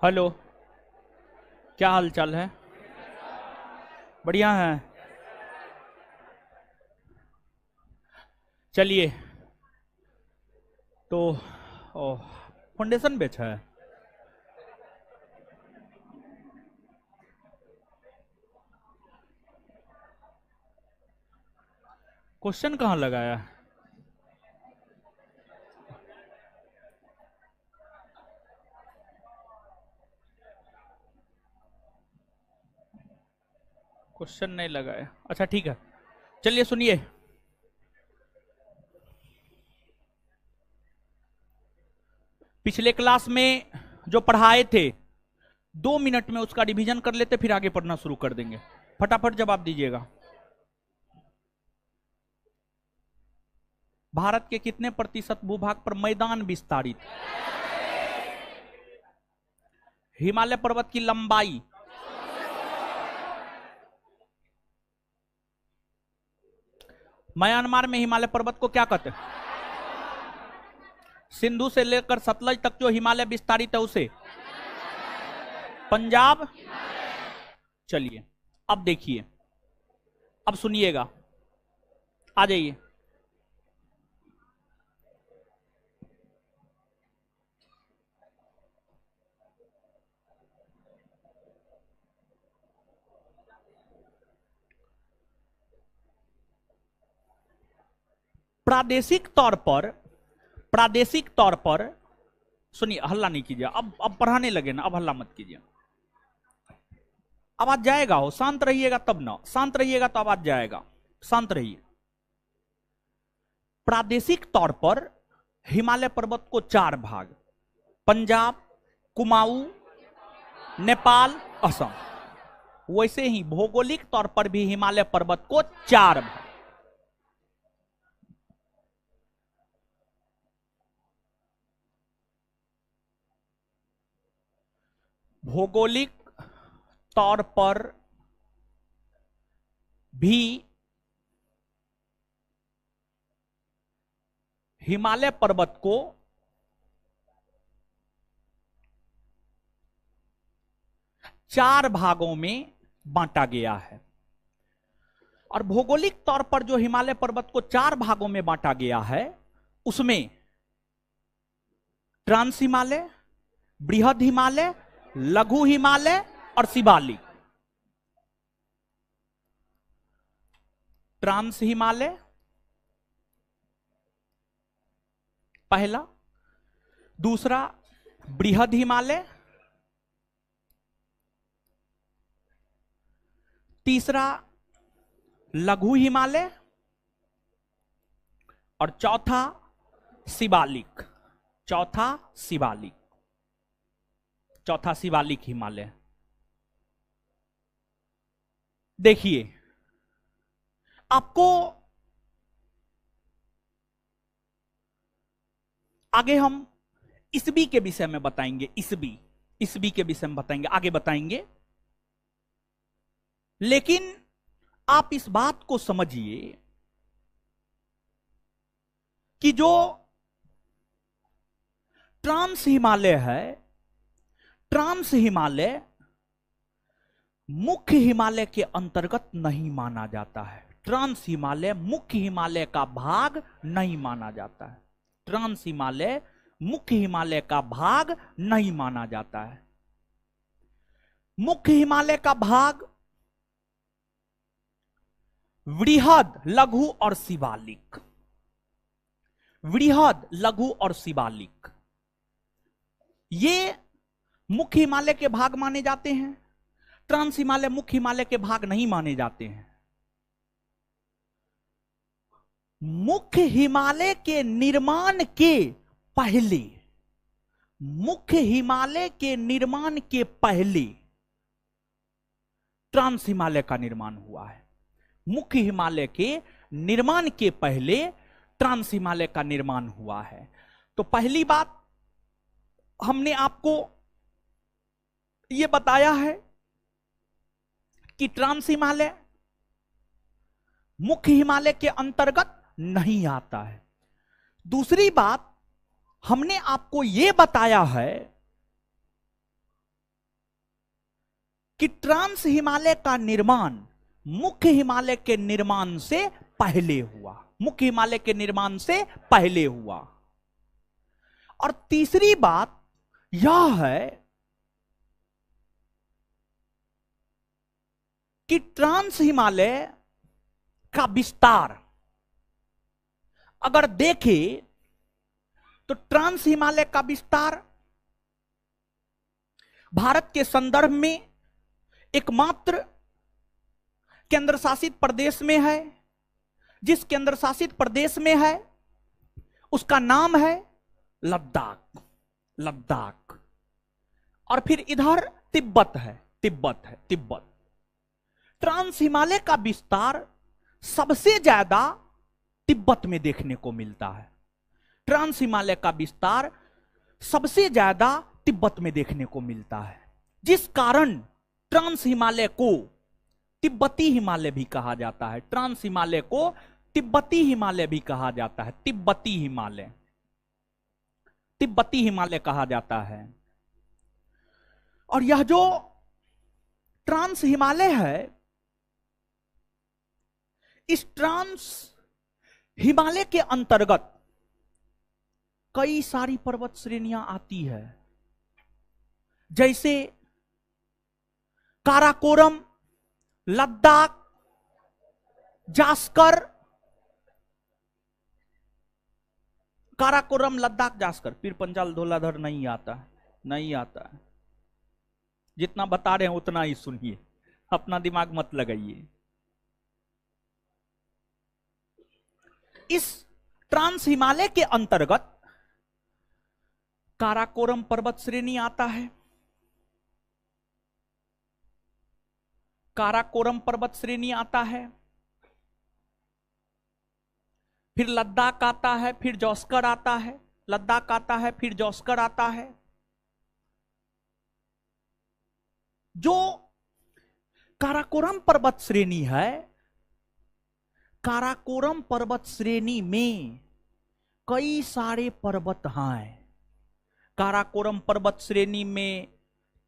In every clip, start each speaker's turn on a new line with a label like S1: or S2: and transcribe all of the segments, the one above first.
S1: Hello. क्या हाल चाल है? बढ़िया है। चलिए। तो फाउंडेशन बेच है। क्वेश्चन कहाँ लगाया? क्वेश्चन नहीं लगाया, अच्छा ठीक है। चलिए सुनिए। पिछले क्लास में जो पढ़ाए थे 2 मिनट में उसका रिवीजन कर लेते, फिर आगे पढ़ना शुरू कर देंगे। फटाफट जवाब दीजिएगा। भारत के कितने प्रतिशत भूभाग पर मैदान विस्तारित? हिमालय पर्वत की लंबाई? म्यांमार में हिमालय पर्वत को क्या कहते हैं? सिंधु से लेकर सतलज तक जो हिमालय विस्तारित है उसे पंजाब। चलिए अब देखिए, अब सुनिएगा, आ जाइए। प्रादेशिक तौर पर, प्रादेशिक तौर पर, सुनिए, हल्ला नहीं कीजिए। अब पढ़ाने लगे ना, अब हल्ला मत कीजिए। आवाज जाएगा, हो शांत रहिएगा तब ना, शांत रहिएगा तो आवाज जाएगा। शांत रहिए। प्रादेशिक तौर पर हिमालय पर्वत को 4 भाग, पंजाब, कुमाऊं, नेपाल, असम। वैसे ही भौगोलिक तौर पर भी हिमालय पर्वत को 4 भाग। भौगोलिक तौर पर भी हिमालय पर्वत को 4 भागों में बांटा गया है। और भौगोलिक तौर पर जो हिमालय पर्वत को 4 भागों में बांटा गया है उसमें ट्रांस हिमालय, बृहद हिमालय, लघु हिमालय और शिवालिक। ट्रांस हिमालय पहला, दूसरा बृहद हिमालय, तीसरा लघु हिमालय और चौथा शिवालिक। चौथा शिवालिक, चौथा शिवालिक हिमालय। देखिए, आपको आगे हम इसबी के विषय में बताएंगे। इसबी, इसबी के विषय में बताएंगे, आगे बताएंगे। लेकिन आप इस बात को समझिए कि जो ट्रांस हिमालय है, ट्रांस हिमालय मुख्य हिमालय के अंतर्गत नहीं माना जाता है। ट्रांस हिमालय मुख्य हिमालय का भाग नहीं माना जाता है। ट्रांस हिमालय मुख्य हिमालय का भाग नहीं माना जाता है। मुख्य हिमालय का भाग वृहद, लघु और शिवालिक। वृहद, लघु और शिवालिक ये मुख्य हिमालय के भाग माने जाते हैं। ट्रांस हिमालय मुख्य हिमालय के भाग नहीं माने जाते हैं। मुख्य हिमालय के निर्माण के पहले, मुख्य हिमालय के निर्माण के पहले ट्रांस हिमालय का निर्माण हुआ है। मुख्य हिमालय के निर्माण के पहले ट्रांस हिमालय का निर्माण हुआ है। तो पहली बात हमने आपको यह बताया है कि ट्रांस हिमालय मुख्य हिमालय के अंतर्गत नहीं आता है। दूसरी बात हमने आपको यह बताया है कि ट्रांस हिमालय का निर्माण मुख्य हिमालय के निर्माण से पहले हुआ, मुख्य हिमालय के निर्माण से पहले हुआ। और तीसरी बात यह है कि ट्रांस हिमालय का विस्तार अगर देखें तो ट्रांस हिमालय का विस्तार भारत के संदर्भ में एकमात्र केंद्र शासित प्रदेश में है। जिस केंद्र शासित प्रदेश में है उसका नाम है लद्दाख, लद्दाख। और फिर इधर तिब्बत है, तिब्बत। ट्रांस हिमालय का विस्तार सबसे ज्यादा तिब्बत में देखने को मिलता है। ट्रांस हिमालय का विस्तार सबसे ज्यादा तिब्बत में देखने को मिलता है, जिस कारण ट्रांस हिमालय को तिब्बती हिमालय भी कहा जाता है। ट्रांस हिमालय को तिब्बती हिमालय भी कहा जाता है, तिब्बती हिमालय, तिब्बती हिमालय कहा जाता है। और यह जो ट्रांस हिमालय है, इस ट्रांस हिमालय के अंतर्गत कई सारी पर्वत श्रेणियां आती है, जैसे काराकोरम, लद्दाख, जास्कर, काराकोरम, लद्दाख, जास्कर। फिर पंचाल धौलाधर नहीं आता है, नहीं आता है। जितना बता रहे हैं उतना ही सुनिए, अपना दिमाग मत लगाइए। इस ट्रांस हिमालय के अंतर्गत काराकोरम पर्वत श्रेणी आता है, काराकोरम पर्वत श्रेणी आता है, फिर लद्दाख आता है, फिर जास्कर आता है, लद्दाख आता है, फिर जास्कर आता है। जो काराकोरम पर्वत श्रेणी है, काराकोरम पर्वत श्रेणी में कई सारे पर्वत हैं। काराकोरम पर्वत श्रेणी में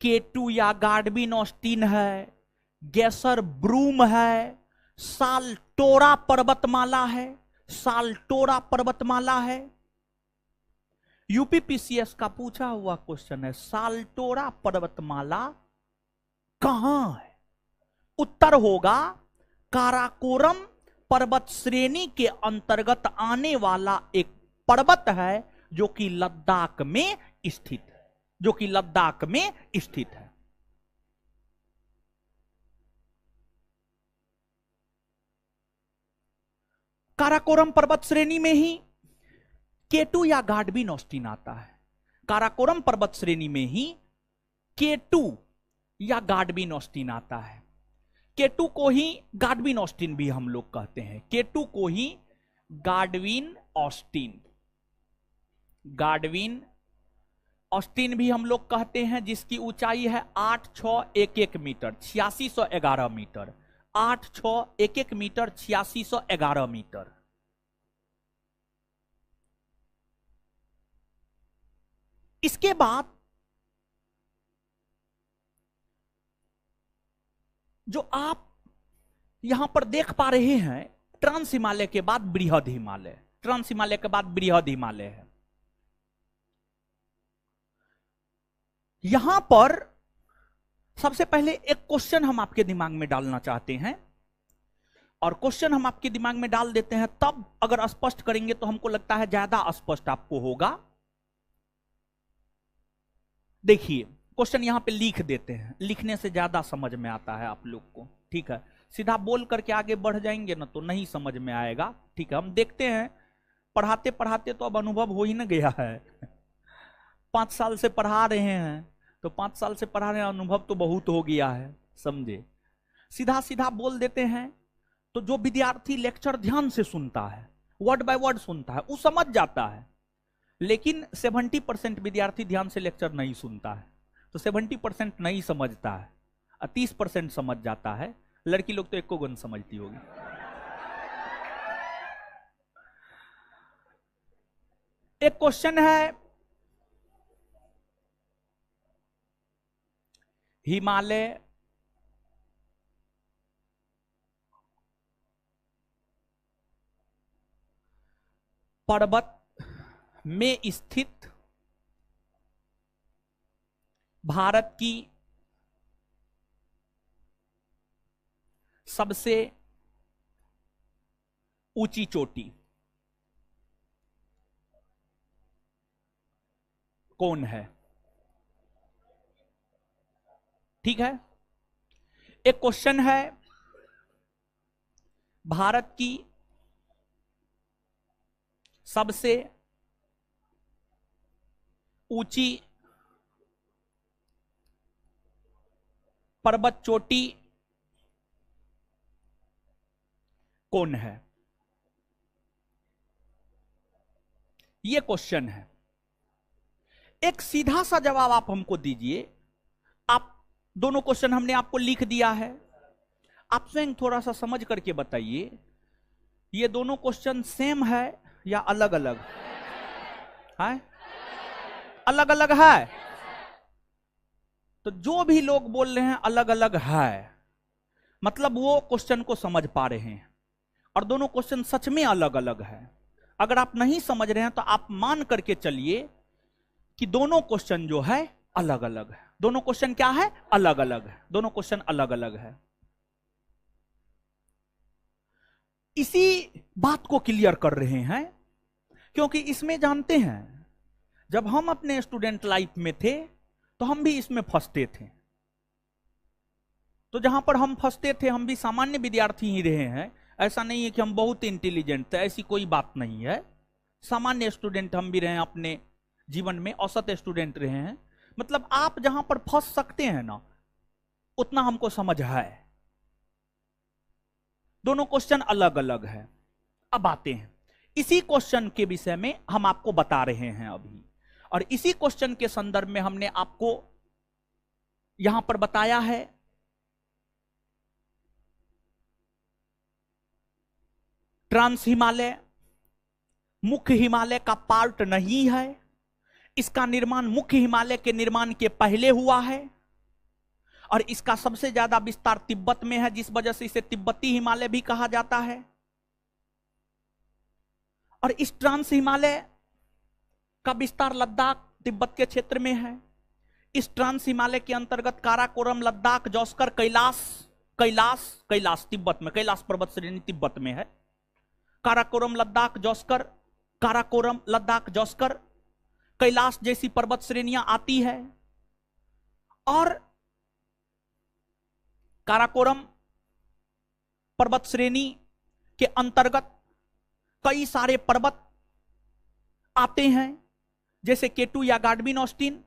S1: K2 या गार्डविन ऑस्टिन है, गैसर ब्रूम है, साल्टोरा पर्वतमाला है, साल्टोरा पर्वतमाला है। यूपीपीसीएस का पूछा हुआ क्वेश्चन है, साल्टोरा पर्वतमाला कहां है? उत्तर होगा काराकोरम पर्वत श्रेणी के अंतर्गत आने वाला एक पर्वत है जो कि लद्दाख में स्थित है, जो कि लद्दाख में स्थित है। काराकोरम पर्वत श्रेणी में ही K2 या गार्डविन ऑस्टिन आता है। काराकोरम पर्वत श्रेणी में ही K2 या गार्डविन ऑस्टिन आता है। K2 को ही गार्डविन ऑस्टिन भी हम लोग कहते हैं, K2 को ही गार्डविन ऑस्टिन, गार्डविन ऑस्टिन भी हम लोग कहते हैं, जिसकी ऊंचाई है 8611 मीटर, 8611 मीटर, 8611 मीटर, 8611 मीटर। इसके बाद जो आप यहां पर देख पा रहे हैं, ट्रांस हिमालय के बाद बृहद हिमालय, ट्रांस हिमालय के बाद बृहद हिमालय है। यहां पर सबसे पहले एक क्वेश्चन हम आपके दिमाग में डालना चाहते हैं, और क्वेश्चन हम आपके दिमाग में डाल देते हैं, तब अगर स्पष्ट करेंगे तो हमको लगता है ज्यादा स्पष्ट आपको होगा। देखिए क्वेश्चन यहां पे लिख देते हैं, लिखने से ज्यादा समझ में आता है आप लोग को, ठीक है। सीधा बोल करके आगे बढ़ जाएंगे ना तो नहीं समझ में आएगा, ठीक है। हम देखते हैं, पढ़ाते पढ़ाते तो अब अनुभव हो ही ना गया है। 5 साल से पढ़ा रहे हैं तो 5 साल से पढ़ा रहे हैं, अनुभव तो बहुत हो गया है, समझे। सीधा सीधा बोल देते हैं तो जो विद्यार्थी लेक्चर ध्यान से सुनता है, वर्ड बाय वर्ड सुनता है, वो समझ जाता है। लेकिन 70% विद्यार्थी ध्यान से लेक्चर नहीं सुनता है, तो 70% नहीं समझता है, 30% समझ जाता है। लड़की लोग तो एको गुण समझती होगी। एक क्वेश्चन है, हिमालय पर्वत में स्थित भारत की सबसे ऊंची चोटी कौन है? ठीक है। एक क्वेश्चन है, भारत की सबसे ऊंची पर्वत चोटी कौन है? यह क्वेश्चन है। एक सीधा सा जवाब आप हमको दीजिए। आप दोनों क्वेश्चन हमने आपको लिख दिया है, आप स्वयं थोड़ा सा समझ करके बताइए, ये दोनों क्वेश्चन सेम है या अलग अलग है? अलग अलग है। तो जो भी लोग बोल रहे हैं अलग अलग है, मतलब वो क्वेश्चन को समझ पा रहे हैं, और दोनों क्वेश्चन सच में अलग अलग है। अगर आप नहीं समझ रहे हैं तो आप मान करके चलिए कि दोनों क्वेश्चन जो है अलग अलग है। दोनों क्वेश्चन क्या है? अलग अलग है। दोनों क्वेश्चन अलग अलग है। इसी बात को क्लियर कर रहे हैं क्योंकि इसमें जानते हैं, जब हम अपने स्टूडेंट लाइफ में थे तो हम भी इसमें फंसते थे। तो जहां पर हम फंसते थे, हम भी सामान्य विद्यार्थी ही रहे हैं। ऐसा नहीं है कि हम बहुत इंटेलिजेंट थे, ऐसी कोई बात नहीं है। सामान्य स्टूडेंट हम भी रहे हैं, अपने जीवन में औसत स्टूडेंट रहे हैं। मतलब आप जहां पर फंस सकते हैं ना, उतना हमको समझ है। दोनों क्वेश्चन अलग अलग है। अब आते हैं इसी क्वेश्चन के विषय में हम आपको बता रहे हैं अभी, और इसी क्वेश्चन के संदर्भ में हमने आपको यहां पर बताया है ट्रांस हिमालय मुख्य हिमालय का पार्ट नहीं है। इसका निर्माण मुख्य हिमालय के निर्माण के पहले हुआ है, और इसका सबसे ज्यादा विस्तार तिब्बत में है, जिस वजह से इसे तिब्बती हिमालय भी कहा जाता है। और इस ट्रांस हिमालय का विस्तार लद्दाख तिब्बत के क्षेत्र में है। इस ट्रांस हिमालय के अंतर्गत काराकोरम, लद्दाख, जौस्कर, कैलाश कैलाश कैलाश तिब्बत में, कैलाश पर्वत श्रेणी तिब्बत में है। काराकोरम, लद्दाख, जौस्कर, काराकोरम, लद्दाख, जौस्कर, कैलाश जैसी पर्वत श्रेणियां आती है। और काराकोरम पर्वत श्रेणी के अंतर्गत कई सारे पर्वत आते हैं, जैसे केटू या Godwin Austen,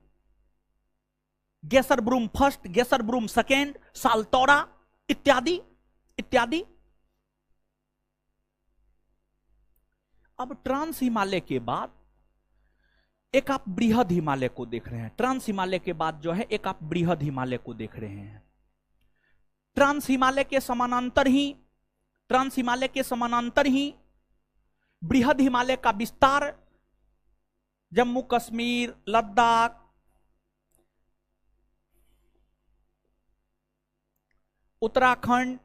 S1: Gasherbrum first, Gasherbrum second, Saltoro इत्यादि इत्यादि। अब ट्रांस हिमालय के बाद एक आप बृहद हिमालय को देख रहे हैं। ट्रांस हिमालय के बाद जो है एक आप बृहद हिमालय को देख रहे हैं। ट्रांस हिमालय के समानांतर ही बृहद हिमालय का विस्तार जम्मू कश्मीर, लद्दाख, उत्तराखंड,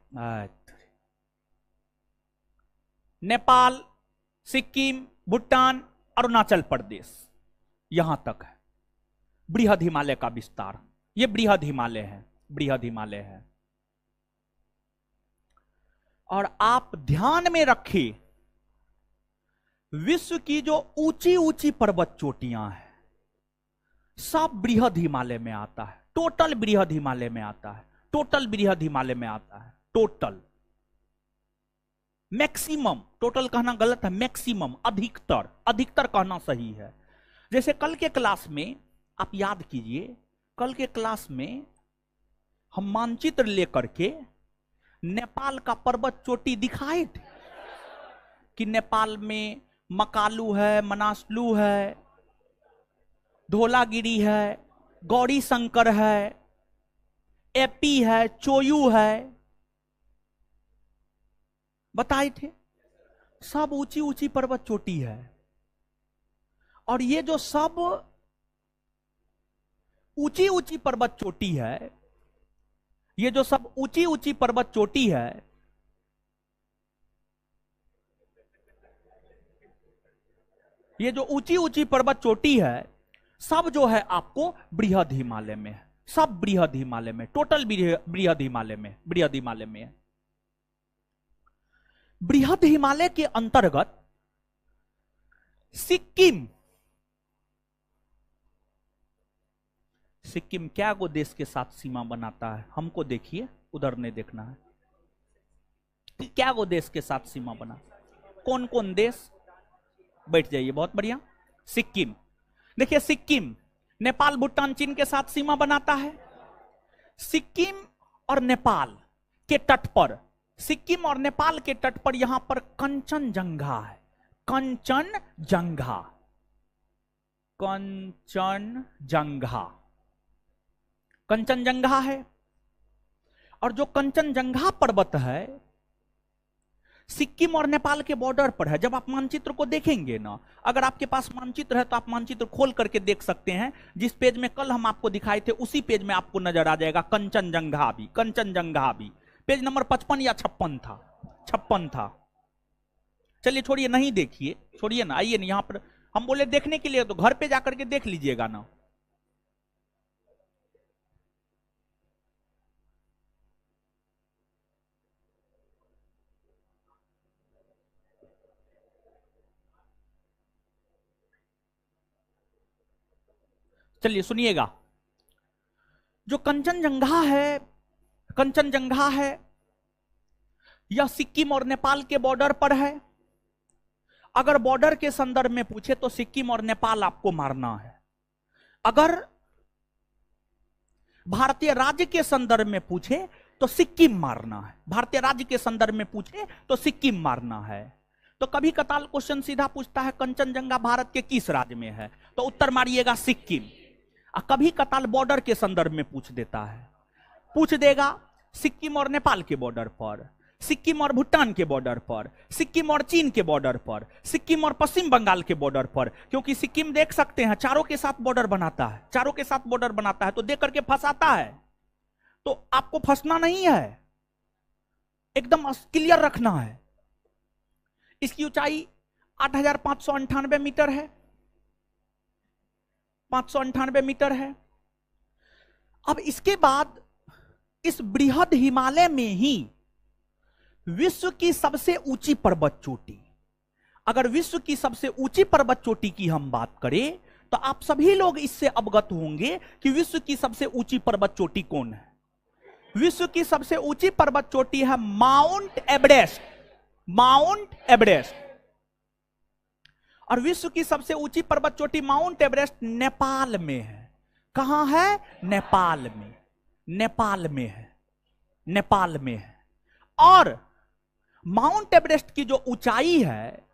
S1: नेपाल, सिक्किम, भूटान, अरुणाचल प्रदेश, यहां तक है बृहद हिमालय का विस्तार। यह बृहद हिमालय है, बृहद हिमालय है। और आप ध्यान में रखिए, विश्व की जो ऊंची ऊंची पर्वत चोटियां हैं सब बृहद हिमालय में आता है। टोटल बृहद हिमालय में आता है, टोटल बृहद हिमालय में आता है। टोटल, मैक्सिमम, टोटल कहना गलत है, मैक्सिमम, अधिकतर, अधिकतर कहना सही है। जैसे कल के क्लास में आप याद कीजिए, कल के क्लास में हम मानचित्र लेकर के नेपाल का पर्वत चोटी दिखाए थे कि नेपाल में मकालू है, मनासलू है, धोलागिरी है, गौरी शंकर है, एपी है, चोयू है, बताए थे। सब ऊंची ऊंची पर्वत चोटी है। और ये जो सब ऊंची ऊंची पर्वत चोटी है, ये जो सब ऊंची ऊंची पर्वत चोटी है, ये जो ऊंची ऊंची पर्वत चोटी है सब जो है आपको बृहद हिमालय में है, सब बृहद हिमालय में, टोटल बृहद हिमालय में, बृहद हिमालय में है। बृहद हिमालय के अंतर्गत सिक्किम, सिक्किम क्या गो देश के साथ सीमा बनाता है? हमको देखिए, उधर नहीं देखना है। क्या गो देश के साथ सीमा बना, कौन कौन देश? बैठ जाइए, बहुत बढ़िया। सिक्किम, देखिए सिक्किम नेपाल, भूटान, चीन के साथ सीमा बनाता है। सिक्किम और नेपाल के तट पर, सिक्किम और नेपाल के तट पर यहां पर कंचनजंगा है, कंचनजंगा, कंचनजंगा, कंचनजंगा है। और जो कंचनजंगा पर्वत है सिक्किम और नेपाल के बॉर्डर पर है। जब आप मानचित्र को देखेंगे ना, अगर आपके पास मानचित्र है तो आप मानचित्र खोल करके देख सकते हैं। जिस पेज में कल हम आपको दिखाए थे उसी पेज में आपको नजर आ जाएगा कंचनजंगा भी, कंचनजंगा भी। पेज नंबर 55 या 56 था, 56 था। चलिए छोड़िए, नहीं देखिए, छोड़िए ना, आइए ना यहां पर। हम बोले देखने के लिए तो घर पे जाकर के देख लीजिएगा ना। चलिए सुनिएगा, जो कंचनजंगा है, कंचनजंगा है यह सिक्किम और नेपाल के बॉर्डर पर है। अगर बॉर्डर के संदर्भ में पूछे तो सिक्किम और नेपाल आपको मारना है। अगर भारतीय राज्य के संदर्भ में पूछे तो सिक्किम मारना है, भारतीय राज्य के संदर्भ में पूछे तो सिक्किम मारना है। तो कभी कताल क्वेश्चन सीधा पूछता है कंचनजंगा भारत के किस राज्य में है, तो उत्तर मारिएगा सिक्किम। कभी कताल बॉर्डर के संदर्भ में पूछ देता है, पूछ देगा सिक्किम और नेपाल के बॉर्डर पर, सिक्किम और भूटान के बॉर्डर पर, सिक्किम और चीन के बॉर्डर पर, सिक्किम और पश्चिम बंगाल के बॉर्डर पर। क्योंकि सिक्किम देख सकते हैं चारों के साथ बॉर्डर बनाता है, चारों के साथ बॉर्डर बनाता है, तो देख करके फंसाता है। तो आपको फंसना नहीं है, एकदम क्लियर रखना है। इसकी ऊंचाई 8,598 मीटर है, 598 मीटर है। अब इसके बाद इस बृहद हिमालय में ही विश्व की सबसे ऊंची पर्वत चोटी, अगर विश्व की सबसे ऊंची पर्वत चोटी की हम बात करें तो आप सभी लोग इससे अवगत होंगे कि विश्व की सबसे ऊंची पर्वत चोटी कौन है। विश्व की सबसे ऊंची पर्वत चोटी है माउंट एवरेस्ट, माउंट एवरेस्ट। और विश्व की सबसे ऊंची पर्वत चोटी माउंट एवरेस्ट नेपाल में है। कहां है? नेपाल में, नेपाल में है, नेपाल में है। और माउंट एवरेस्ट की जो ऊंचाई है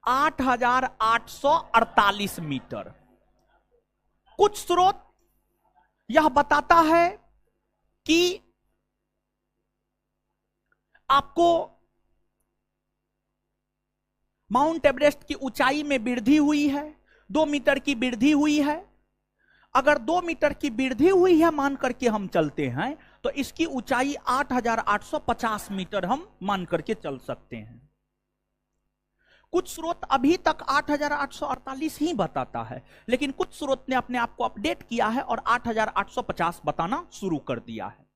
S1: 8,848 मीटर। कुछ स्रोत यह बताता है कि आपको माउंट एवरेस्ट की ऊंचाई में वृद्धि हुई है, 2 मीटर की वृद्धि हुई है। अगर 2 मीटर की वृद्धि हुई है मान करके हम चलते हैं तो इसकी ऊंचाई 8,850 मीटर हम मान करके चल सकते हैं। कुछ स्रोत अभी तक 8,848 ही बताता है, लेकिन कुछ स्रोत ने अपने आप को अपडेट किया है और 8,850 बताना शुरू कर दिया है।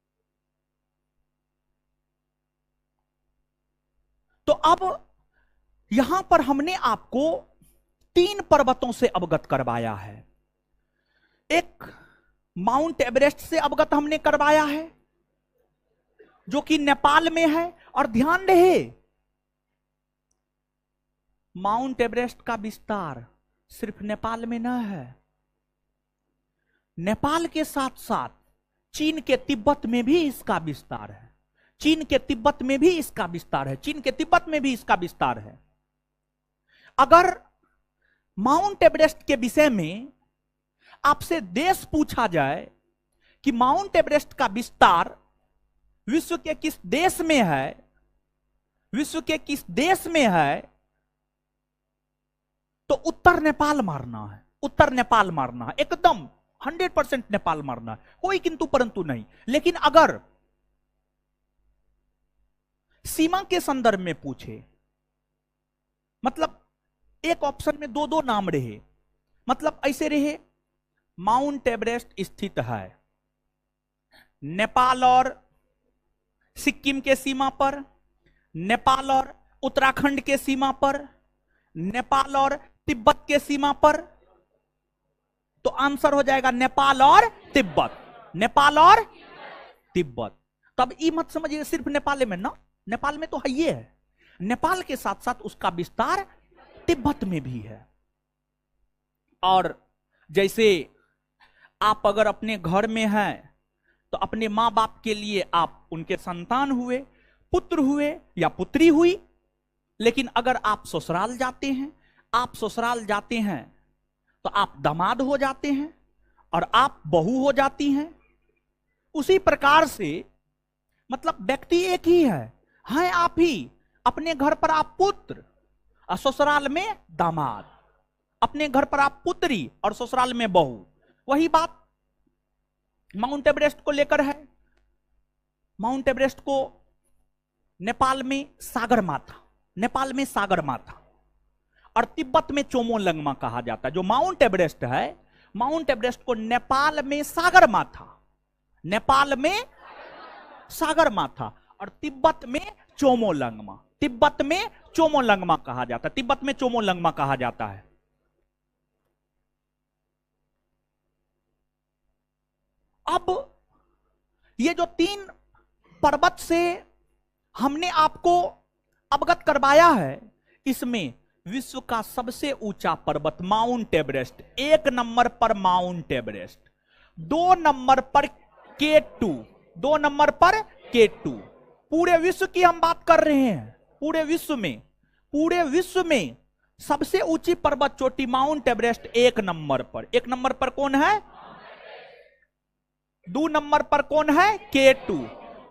S1: तो अब यहां पर हमने आपको 3 पर्वतों से अवगत करवाया है। एक माउंट एवरेस्ट से अवगत हमने करवाया है जो कि नेपाल में है। और ध्यान रहे माउंट एवरेस्ट का विस्तार सिर्फ नेपाल में न है, नेपाल के साथ साथ चीन के तिब्बत में भी इसका विस्तार है, चीन के तिब्बत में भी इसका विस्तार है, चीन के तिब्बत में भी इसका विस्तार है। अगर माउंट एवरेस्ट के विषय में आपसे देश पूछा जाए कि माउंट एवरेस्ट का विस्तार विश्व के किस देश में है, विश्व के किस देश में है, तो उत्तर नेपाल मारना है, उत्तर नेपाल मारना है, एकदम 100% नेपाल मारना है, कोई किंतु परंतु नहीं। लेकिन अगर सीमा के संदर्भ में पूछे, मतलब एक ऑप्शन में दो दो नाम रहे, मतलब ऐसे रहे, माउंट एवरेस्ट स्थित है नेपाल और सिक्किम के सीमा पर, नेपाल और उत्तराखंड के सीमा पर, नेपाल और तिब्बत के सीमा पर, तो आंसर हो जाएगा नेपाल और तिब्बत, नेपाल और तिब्बत। तब ये मत समझिए सिर्फ नेपाल में ना, नेपाल में तो है ये है, नेपाल के साथ साथ उसका विस्तार तिब्बत में भी है। और जैसे आप अगर अपने घर में हैं तो अपने मां बाप के लिए आप उनके संतान हुए, पुत्र हुए या पुत्री हुई, लेकिन अगर आप ससुराल जाते हैं, आप ससुराल जाते हैं तो आप दामाद हो जाते हैं और आप बहू हो जाती हैं। उसी प्रकार से मतलब व्यक्ति एक ही है आप ही, अपने घर पर आप पुत्र और ससुराल में दामाद, अपने घर पर आप पुत्री और ससुराल में बहू। वही बात माउंट एवरेस्ट को लेकर है। माउंट एवरेस्ट को नेपाल में सागर माथा, नेपाल में सागर माथा और तिब्बत में चोमोलंगमा कहा जाता है। जो माउंट एवरेस्ट है, माउंट एवरेस्ट को नेपाल में सागर माथा, नेपाल में सागर माथा और तिब्बत में चोमोलंगमा, तिब्बत में चोमोलंगमा कहा जाता है, तिब्बत में चोमोलंगमा कहा जाता है। अब ये जो 3 पर्वत से हमने आपको अवगत करवाया है, इसमें विश्व का सबसे ऊंचा पर्वत माउंट एवरेस्ट 1 नंबर पर माउंट एवरेस्ट, 2 नंबर पर K2, 2 नंबर पर K2। पूरे विश्व की हम बात कर रहे हैं, पूरे विश्व में सबसे ऊंची पर्वत चोटी माउंट एवरेस्ट 1 नंबर पर। 1 नंबर पर कौन है? 2 नंबर पर कौन है? K2।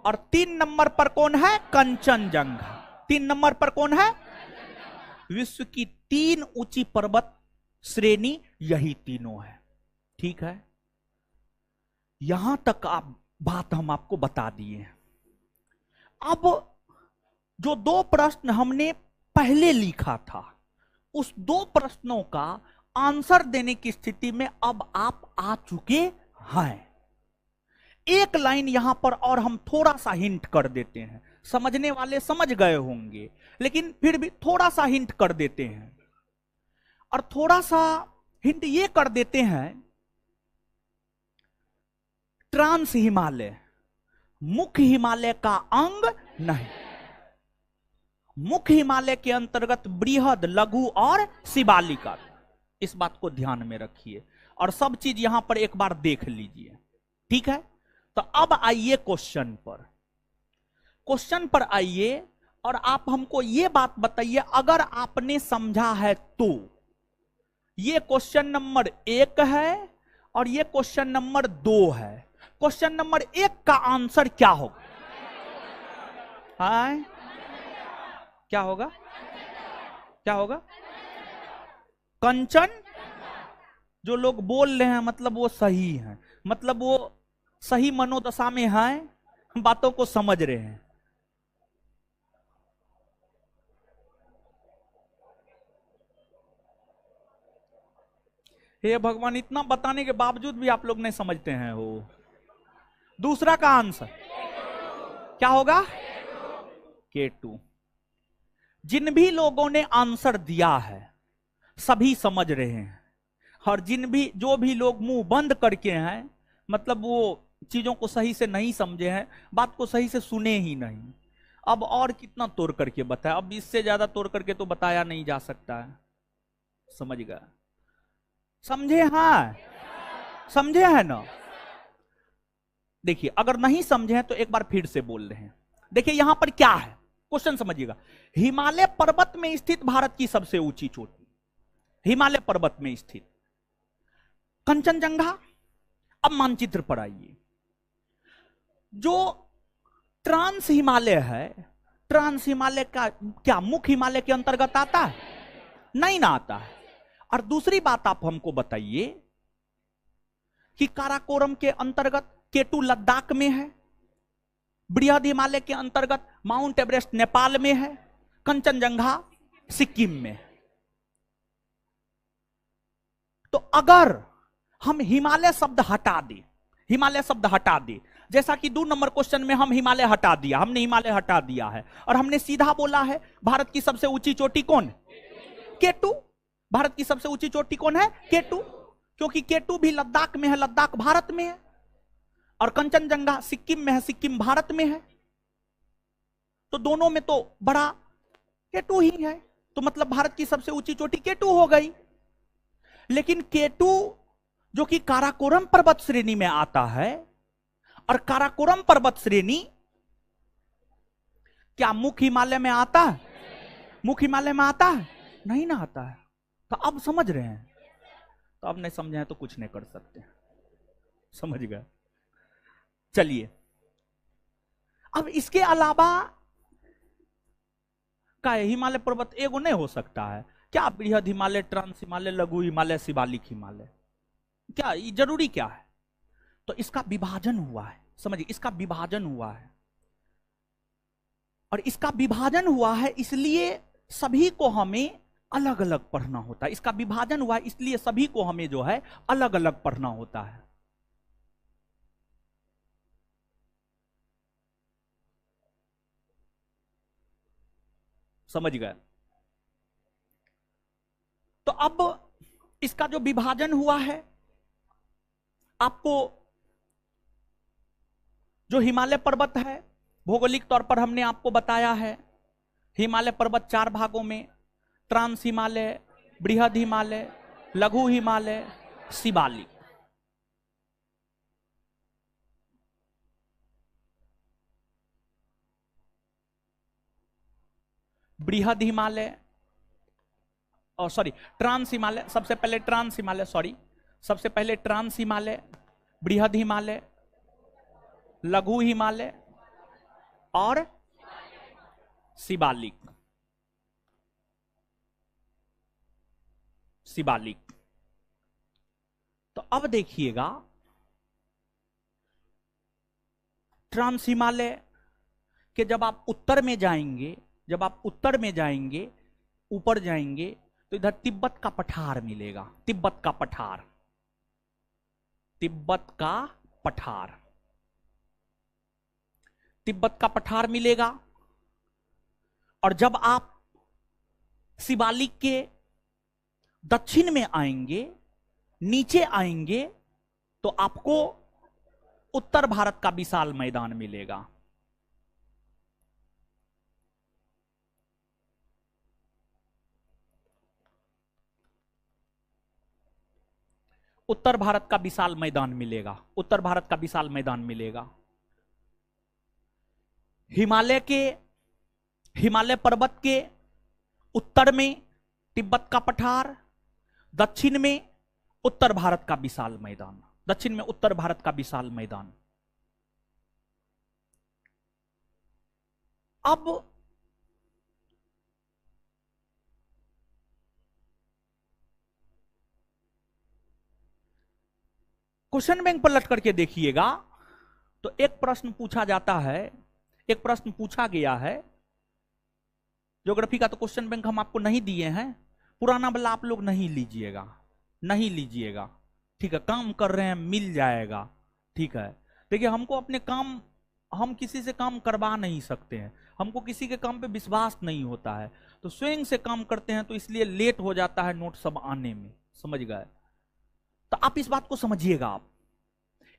S1: और 3 नंबर पर कौन है? कंचनजंगा। 3 नंबर पर कौन है? विश्व की 3 ऊंची पर्वत श्रेणी यही तीनों है। ठीक है, यहां तक आप बात हम आपको बता दिए। अब जो 2 प्रश्न हमने पहले लिखा था, उस 2 प्रश्नों का आंसर देने की स्थिति में अब आप आ चुके हैं। एक लाइन यहां पर और हम थोड़ा सा हिंट कर देते हैं, समझने वाले समझ गए होंगे, लेकिन फिर भी थोड़ा सा हिंट कर देते हैं। और थोड़ा सा हिंट ये कर देते हैं, ट्रांस हिमालय मुख्य हिमालय का अंग नहीं। मुख्य हिमालय के अंतर्गत बृहद, लघु और शिवालिका। इस बात को ध्यान में रखिए और सब चीज यहां पर एक बार देख लीजिए। ठीक है, तो अब आइए क्वेश्चन पर आइए और आप हमको ये बात बताइए, अगर आपने समझा है तो। ये क्वेश्चन नंबर 1 है और ये क्वेश्चन नंबर 2 है। क्वेश्चन नंबर 1 का आंसर क्या होगा? हाय, क्या होगा? क्या होगा? कंचन। जो लोग बोल रहे हैं मतलब वो सही है, मतलब वो सही मनोदशा में हैं, बातों को समझ रहे हैं। हे भगवान, इतना बताने के बावजूद भी आप लोग नहीं समझते हैं हो। दूसरा का आंसर क्या होगा? K2। जिन भी लोगों ने आंसर दिया है सभी समझ रहे हैं, और जो भी लोग मुंह बंद करके हैं, मतलब वो चीजों को सही से नहीं समझे हैं, बात को सही से सुने ही नहीं। अब और कितना तोड़ करके बताया? अब इससे ज्यादा तोड़ करके तो बताया नहीं जा सकता है। समझ गया? समझे? हाँ, समझे है ना? देखिए, अगर नहीं समझे हैं तो एक बार फिर से बोल रहे हैं। देखिए यहां पर क्या है, क्वेश्चन समझिएगा। हिमालय पर्वत में स्थित भारत की सबसे ऊंची चोटी, हिमालय पर्वत में स्थित कंचनजंगा। अब मानचित्र पर आइए। जो ट्रांस हिमालय है, ट्रांस हिमालय का क्या मुख्य हिमालय के अंतर्गत आता है? नहीं ना आता है। और दूसरी बात आप हमको बताइए कि काराकोरम के अंतर्गत K2 लद्दाख में है, बृहद हिमालय के अंतर्गत माउंट एवरेस्ट नेपाल में है, कंचनजंगा सिक्किम में। तो अगर हम हिमालय शब्द हटा दें, हिमालय शब्द हटा दें, जैसा कि 2 नंबर क्वेश्चन में हम हिमालय हटा दिया, हमने हिमालय हटा दिया है और हमने सीधा बोला है भारत की सबसे ऊंची चोटी कौन? K2। भारत की सबसे ऊंची चोटी कौन है? K2, क्योंकि K2 भी लद्दाख में है, लद्दाख भारत में है, और कंचनजंगा सिक्किम में है, सिक्किम भारत में है। तो दोनों में तो बड़ा K2 ही है, तो मतलब भारत की सबसे ऊंची चोटी K2 हो गई। लेकिन K2 जो कि काराकोरम पर्वत श्रेणी में आता है, और काराकोरम पर्वत श्रेणी क्या मुख्य हिमालय में आता है? मुख्य हिमालय में आता है? नहीं ना आता है। तो अब समझ रहे हैं? तो अब नहीं समझे हैं तो कुछ नहीं कर सकते, समझ गए? चलिए, अब इसके अलावा का हिमालय पर्वत एगो नहीं हो सकता है क्या? बृहद हिमालय, ट्रांस हिमालय, लघु हिमालय, शिवालिक हिमालय, क्या ये जरूरी क्या है? तो इसका विभाजन हुआ है, समझिए, इसका विभाजन हुआ है, और इसका विभाजन हुआ है इसलिए सभी को हमें अलग अलग पढ़ना होता है। इसका विभाजन हुआ है इसलिए सभी को हमें जो है अलग अलग पढ़ना होता है। समझ गए? तो अब इसका जो विभाजन हुआ है, आपको जो हिमालय पर्वत है भौगोलिक तौर पर हमने आपको बताया है, हिमालय पर्वत 4 भागों में, ट्रांस हिमालय, बृहद हिमालय, लघु हिमालय, शिवालिक। बृहद हिमालय और ट्रांस हिमालय, सबसे पहले ट्रांस हिमालय, सबसे पहले ट्रांस हिमालय, बृहद हिमालय, लघु हिमालय और शिवालिक। शिवालिक। तो अब देखिएगा, ट्रांस हिमालय के जब आप उत्तर में जाएंगे, जब आप उत्तर में जाएंगे, ऊपर जाएंगे, तो इधर तिब्बत का पठार मिलेगा, तिब्बत का पठार, तिब्बत का पठार, तिब्बत का पठार मिलेगा। और जब आप शिवालिक के दक्षिण में आएंगे, नीचे आएंगे, तो आपको उत्तर भारत का विशाल मैदान मिलेगा। उत्तर भारत का विशाल मैदान मिलेगा, उत्तर भारत का विशाल मैदान मिलेगा। हिमालय पर्वत के उत्तर में तिब्बत का पठार, दक्षिण में उत्तर भारत का विशाल मैदान, दक्षिण में उत्तर भारत का विशाल मैदान। अब क्वेश्चन बैंक पलट करके देखिएगा, तो एक प्रश्न पूछा जाता है, एक प्रश्न पूछा गया है ज्योग्राफी का। तो क्वेश्चन बैंक हम आपको नहीं दिए हैं, पुराना वाला आप लोग नहीं लीजिएगा, नहीं लीजिएगा, ठीक है? काम कर रहे हैं, मिल जाएगा, ठीक है? देखिए, हमको अपने काम, हम किसी से काम करवा नहीं सकते हैं, हमको किसी के काम पे विश्वास नहीं होता है, तो स्वयं से काम करते हैं, तो इसलिए लेट हो जाता है नोट सब आने में, समझ गए? तो आप इस बात को समझिएगा। आप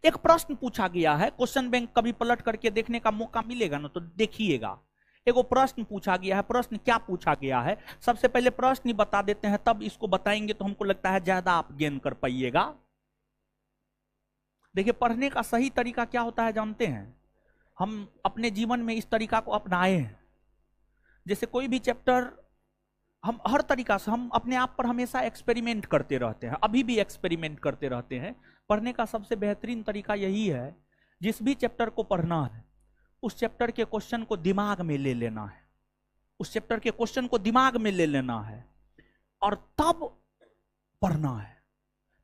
S1: एक प्रश्न पूछा गया है, क्वेश्चन बैंक कभी पलट करके देखने का मौका मिलेगा ना, तो देखिएगा। एक प्रश्न पूछा गया है, प्रश्न क्या पूछा गया है, सबसे पहले प्रश्न ही बता देते हैं, तब इसको बताएंगे तो हमको लगता है ज्यादा आप गेन कर पाइएगा। देखिए, पढ़ने का सही तरीका क्या होता है जानते हैं? हम अपने जीवन में इस तरीका को अपनाए हैं। जैसे कोई भी चैप्टर, हम हर तरीका से, हम अपने आप पर हमेशा एक्सपेरिमेंट करते रहते हैं, अभी भी एक्सपेरिमेंट करते रहते हैं। पढ़ने का सबसे बेहतरीन तरीका यही है, जिस भी चैप्टर को पढ़ना है, उस चैप्टर के क्वेश्चन को दिमाग में ले लेना है, उस चैप्टर के क्वेश्चन को दिमाग में ले लेना है, और तब पढ़ना है,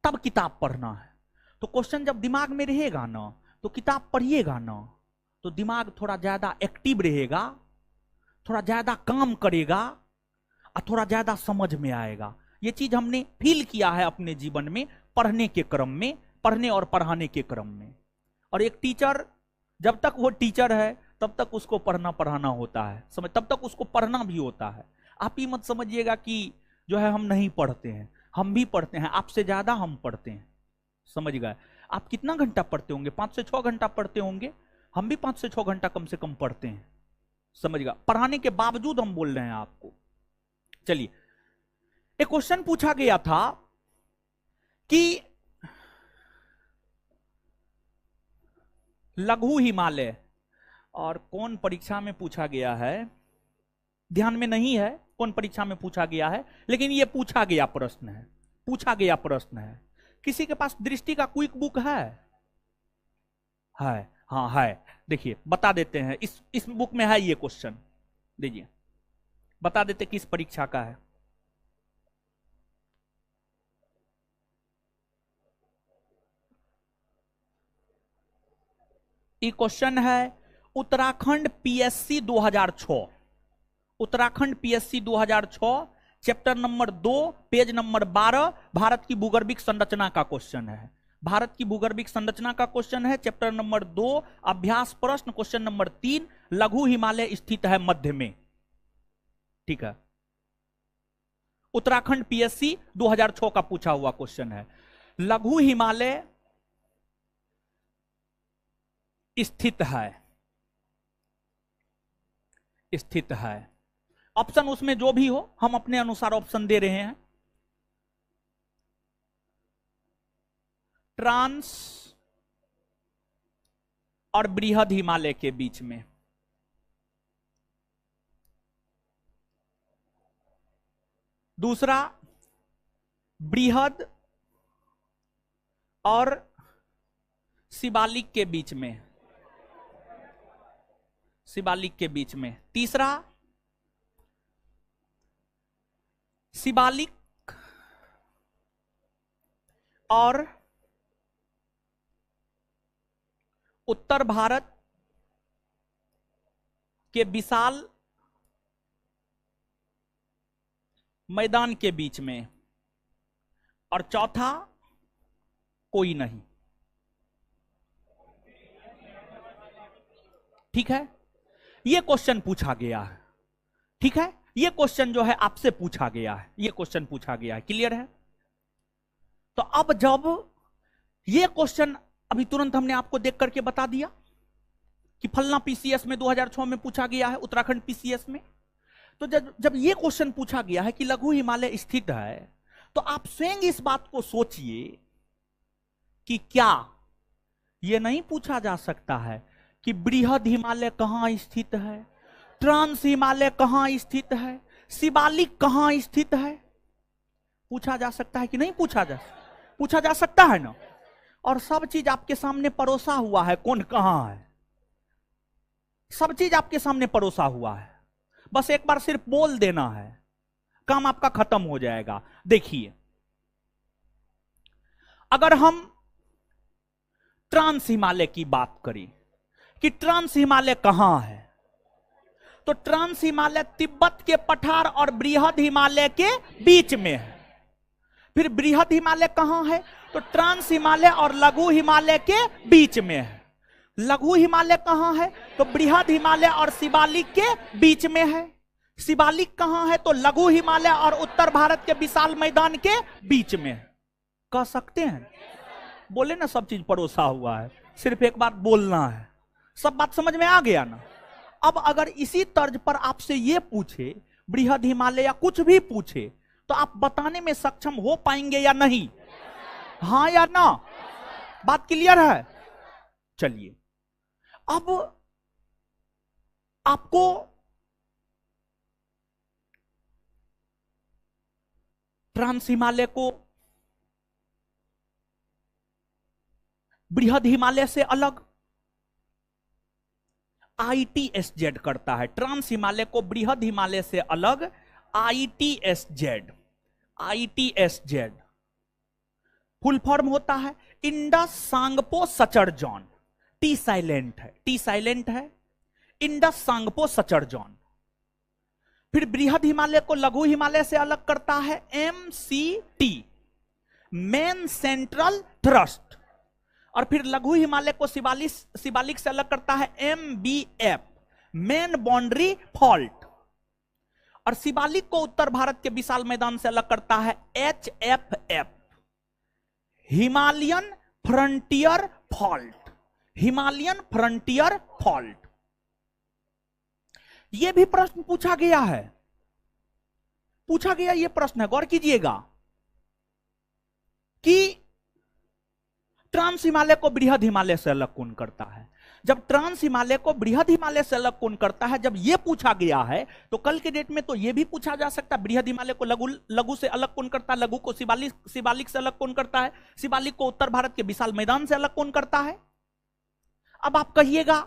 S1: तब किताब पढ़ना है। तो क्वेश्चन जब दिमाग में रहेगा ना, तो किताब पढ़िएगा ना, तो दिमाग थोड़ा ज्यादा एक्टिव रहेगा, थोड़ा ज्यादा काम करेगा और थोड़ा ज्यादा समझ में आएगा। ये चीज हमने फील किया है अपने जीवन में, पढ़ने के क्रम में, पढ़ने और पढ़ाने के क्रम में। और एक टीचर जब तक वो टीचर है तब तक उसको पढ़ना पढ़ाना होता है, समझ, तब तक उसको पढ़ना भी होता है। आप ही मत समझिएगा कि जो है हम नहीं पढ़ते हैं, हम भी पढ़ते हैं, आपसे ज्यादा हम पढ़ते हैं, समझ गए। आप कितना घंटा पढ़ते होंगे? 5 से 6 घंटा पढ़ते होंगे। हम भी 5 से 6 घंटा कम से कम पढ़ते हैं, समझ गए। पढ़ाने के बावजूद हम बोल रहे हैं आपको। चलिए, एक क्वेश्चन पूछा गया था कि लघु हिमालय, और कौन परीक्षा में पूछा गया है ध्यान में नहीं है कौन परीक्षा में पूछा गया है, लेकिन यह पूछा गया प्रश्न है, पूछा गया प्रश्न है। किसी के पास दृष्टि का क्विक बुक है? हाँ है, देखिए बता देते हैं। इस बुक में है ये क्वेश्चन, देखिए बता देते किस परीक्षा का है। ये क्वेश्चन है Uttarakhand PSC 2006, Uttarakhand PSC 2006, chapter number 2, page number 12, Bharat की भूगर्भिक संरचना का क्वेश्चन है। भारत की भूगर्भिक संरचना का क्वेश्चन है, चैप्टर नंबर 2, अभ्यास प्रश्न क्वेश्चन नंबर 3, लघु हिमालय स्थित है मध्य में, ठीक है। उत्तराखंड पीएससी 2006 का पूछा हुआ क्वेश्चन है। लघु हिमालय स्थित है, ऑप्शन उसमें जो भी हो हम अपने अनुसार ऑप्शन दे रहे हैं। ट्रांस और बृहद हिमालय के बीच में, दूसरा बृहद और शिवालिक के बीच में, शिवालिक के बीच में, तीसरा शिवालिक और उत्तर भारत के विशाल मैदान के बीच में, और चौथा कोई नहीं, ठीक है। यह क्वेश्चन पूछा गया है, ठीक है। यह क्वेश्चन जो है आपसे पूछा गया है, यह क्वेश्चन पूछा गया है, क्लियर है। तो अब जब यह क्वेश्चन अभी तुरंत हमने आपको देख करके बता दिया कि फलना पीसीएस में 2006 में पूछा गया है, उत्तराखंड पीसीएस में, तो जब यह क्वेश्चन पूछा गया है कि लघु हिमालय स्थित है, तो आप स्वयं इस बात को सोचिए कि क्या यह नहीं पूछा जा सकता है कि बृहद हिमालय कहां स्थित है, ट्रांस हिमालय कहां स्थित है, शिवालिक कहां स्थित है? पूछा जा सकता है कि नहीं पूछा जा सकता है ना। और सब चीज आपके सामने परोसा हुआ है, कौन कहां है, सब चीज आपके सामने परोसा हुआ है, बस एक बार सिर्फ बोल देना है, काम आपका खत्म हो जाएगा। देखिए, अगर हम ट्रांस हिमालय की बात करें कि ट्रांस हिमालय कहां है, तो ट्रांस हिमालय तिब्बत के पठार और बृहद हिमालय के बीच में है। फिर बृहद हिमालय कहां है, तो ट्रांस हिमालय और लघु हिमालय के बीच में है। लघु हिमालय कहां है, तो बृहद हिमालय और शिवालिक के बीच में है। शिवालिक कहां है, तो लघु हिमालय और उत्तर भारत के विशाल मैदान के बीच में है। कह सकते हैं, बोले ना, सब चीज परोसा हुआ है, सिर्फ एक बार बोलना है। सब बात समझ में आ गया ना। अब अगर इसी तर्ज पर आपसे ये पूछे, बृहद हिमालय या कुछ भी पूछे, तो आप बताने में सक्षम हो पाएंगे या नहीं? हाँ या ना? बात क्लियर है? चलिए, अब आपको ट्रांस हिमालय को बृहद हिमालय से अलग ITSZ करता है। ट्रांस हिमालय को बृहद हिमालय से अलग ITSZ फुल फॉर्म होता है Indus Tsangpo suture zone. T silent है, टी साइलेंट है। Indus, Tsangpo, suture zone. फिर बृहद हिमालय को लघु हिमालय से अलग करता है MCT, मेन सेंट्रल थ्रस्ट। और फिर लघु हिमालय को शिवालिक से अलग करता है MBF, मेन बाउंड्री फॉल्ट। और शिवालिक को उत्तर भारत के विशाल मैदान से अलग करता है HFF, Himalayan frontier fault, Himalayan frontier fault. यह भी प्रश्न पूछा गया है, पूछा गया यह प्रश्न है, गौर कीजिएगा कि ट्रांस हिमालय को बृहद हिमालय से अलग कौन करता है। जब ट्रांस हिमालय को बृहद हिमालय से अलग कौन करता है, जब यह पूछा गया है, तो कल के डेट में तो यह भी पूछा जा सकता है बृहद हिमालय को लघु से अलग कौन करता है, लघु को शिवालिक से अलग कौन करता है, शिवालिक को उत्तर भारत के विशाल मैदान से अलग कौन करता है। अब आप कहिएगा,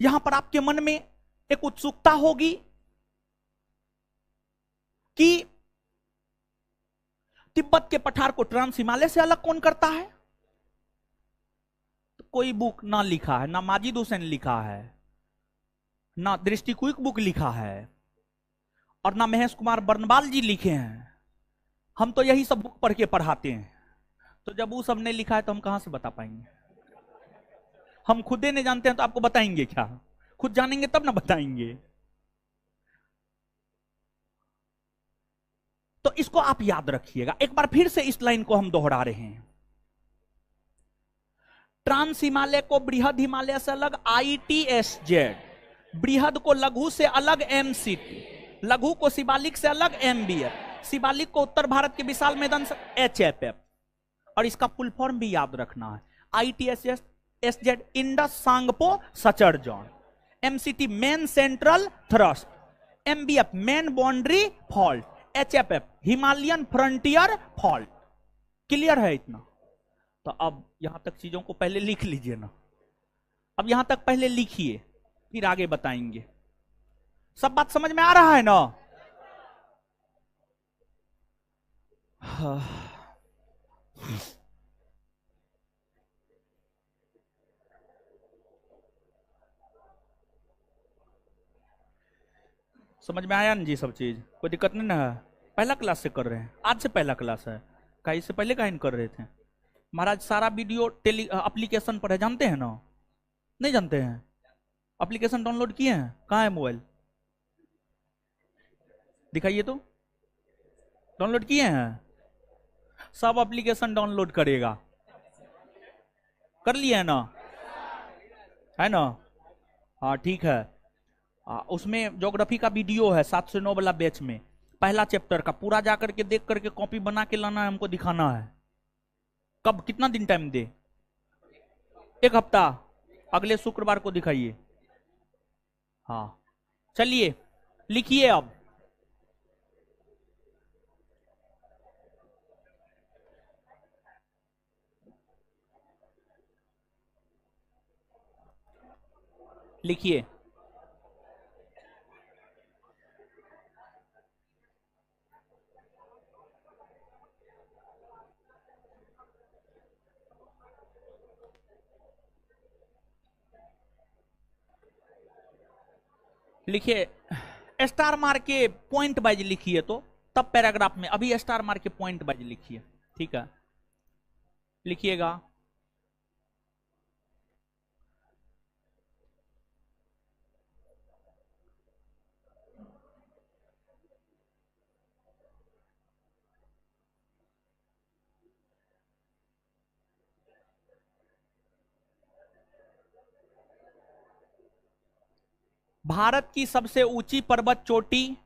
S1: यहां पर आपके मन में एक उत्सुकता होगी कि तिब्बत के पठार को ट्रांस हिमालय से अलग कौन करता है। तो कोई बुक ना लिखा है, ना माजिद हुसैन लिखा है, ना दृष्टिक्विक बुक लिखा है, और ना महेश कुमार बर्नवाल जी लिखे हैं। हम तो यही सब बुक पढ़ के पढ़ाते हैं। तो जब वो सब नहीं लिखा है तो हम कहां से बता पाएंगे। हम खुदे नहीं जानते हैं तो आपको बताएंगे क्या, खुद जानेंगे तब ना बताएंगे। तो इसको आप याद रखिएगा। एक बार फिर से इस लाइन को हम दोहरा रहे हैं। ट्रांस हिमालय को बृहद हिमालय से अलग ITSZ, बृहद को लघु से अलग MCT, लघु को शिवालिक से अलग MBF, शिवालिक को उत्तर भारत के विशाल मैदान से HFF। और इसका फुल फॉर्म भी याद रखना है, ITSZ Indus Tsangpo suture zone, MCT main central thrust, MBF main boundary fault, HFF Himalayan frontier fault. Clear है इतना? तो अब यहां तक चीजों को पहले लिख लीजिए ना, अब यहां तक पहले लिखिए, फिर आगे बताएंगे। सब बात समझ में आ रहा है ना? समझ में आया ना जी सब चीज? कोई दिक्कत नहीं ना है? पहला क्लास से कर रहे हैं, आज से पहला क्लास है, कहीं से पहले कहीं कर रहे थे महाराज। सारा वीडियो एप्लीकेशन पर है, जानते हैं ना? नहीं जानते हैं? एप्लीकेशन डाउनलोड किए हैं? कहाँ है मोबाइल? दिखाइए तो। डाउनलोड किए हैं? सब एप्लीकेशन डाउनलोड करेगा, कर लिए है ना? है ना? हाँ ठीक है। उसमें ज्योग्राफी का वीडियो है 7 से 9 वाला बैच में, पहला चैप्टर का पूरा जाकर के देख करके कॉपी बना के लाना है, हमको दिखाना है। कब, कितना दिन टाइम दे? 1 हफ्ता, अगले शुक्रवार को दिखाइए। हाँ चलिए लिखिए अब। लिखिए। लिखिए, स्टार मार के पॉइंट वाइज लिखिए तो तब पैराग्राफ में, अभी स्टार मार के पॉइंट वाइज लिखिए, ठीक है? लिखिएगा। भारत की सबसे ऊंची पर्वत चोटी,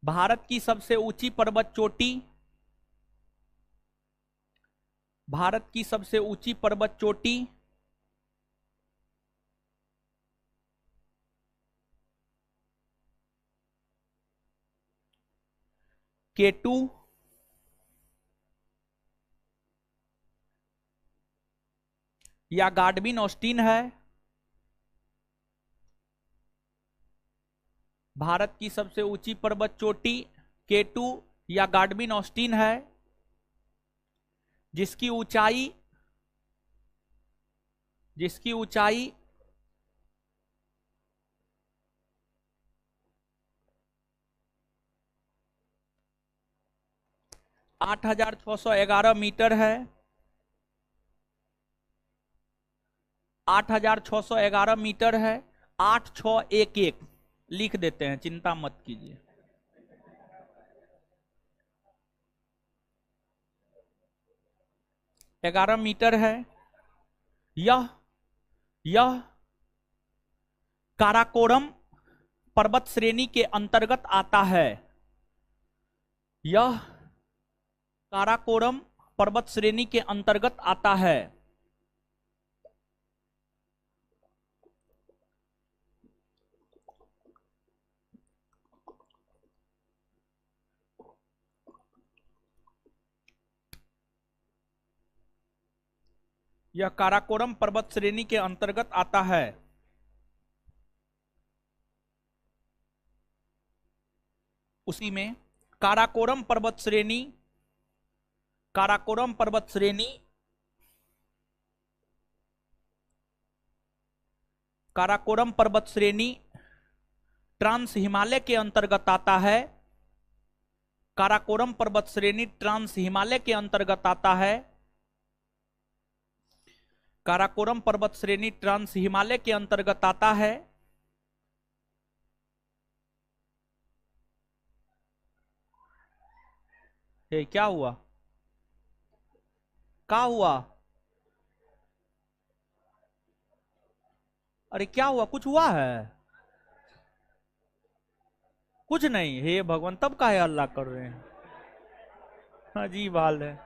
S1: भारत की सबसे ऊंची पर्वत चोटी, भारत की सबसे ऊंची पर्वत चोटी K2 या गार्डविन ऑस्टिन है। भारत की सबसे ऊंची पर्वत चोटी K2 या गार्डविन ऑस्टिन है, जिसकी ऊंचाई जिसकी ऊंचाई 8,611 मीटर है। 8,611 मीटर है। 8611 लिख देते हैं, चिंता मत कीजिए। 11 मीटर है। यह काराकोरम पर्वत श्रेणी के अंतर्गत आता है। यह काराकोरम पर्वत श्रेणी के अंतर्गत आता है। यह काराकोरम पर्वत श्रेणी के अंतर्गत आता है। उसी में काराकोरम पर्वत श्रेणी, काराकोरम पर्वत श्रेणी, काराकोरम पर्वत श्रेणी ट्रांस हिमालय के अंतर्गत आता है। काराकोरम पर्वत श्रेणी ट्रांस हिमालय के अंतर्गत आता है। काराकोरम पर्वत श्रेणी ट्रांस हिमालय के अंतर्गत आता है। क्या हुआ? क्या हुआ? अरे क्या हुआ? कुछ हुआ है? कुछ नहीं। हे भगवान, तब काहे अल्लाह कर रहे हैं? अजीब हाल है।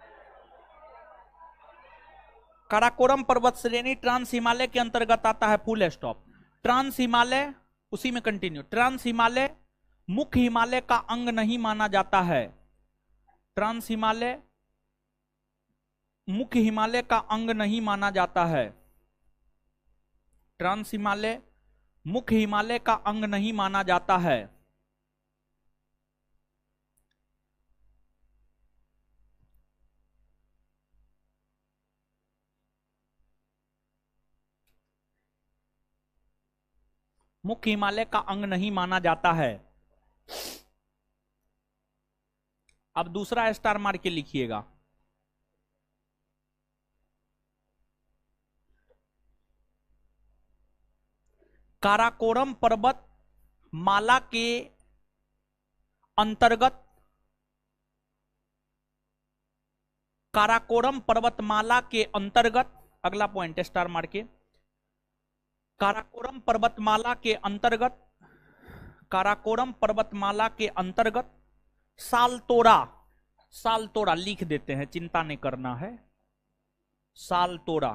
S1: काराकोरम पर्वत श्रेणी ट्रांस हिमालय के अंतर्गत आता है। Full stop. ट्रांस हिमालय, उसी में कंटिन्यू। ट्रांस हिमालय मुख्य हिमालय का अंग नहीं माना जाता है। ट्रांस हिमालय मुख्य हिमालय का अंग नहीं माना जाता है। ट्रांस हिमालय मुख्य हिमालय का अंग नहीं माना जाता है। मुख्य हिमालय का अंग नहीं माना जाता है। अब दूसरा स्टार मार के लिखिएगा। काराकोरम पर्वत माला के अंतर्गत, काराकोरम पर्वतमाला के अंतर्गत, अगला पॉइंट स्टार मार के, काराकोरम पर्वतमाला के अंतर्गत, काराकोरम पर्वतमाला के अंतर्गत सालतोरा, सालतोरा लिख देते हैं, चिंता नहीं करना है। सालतोरा,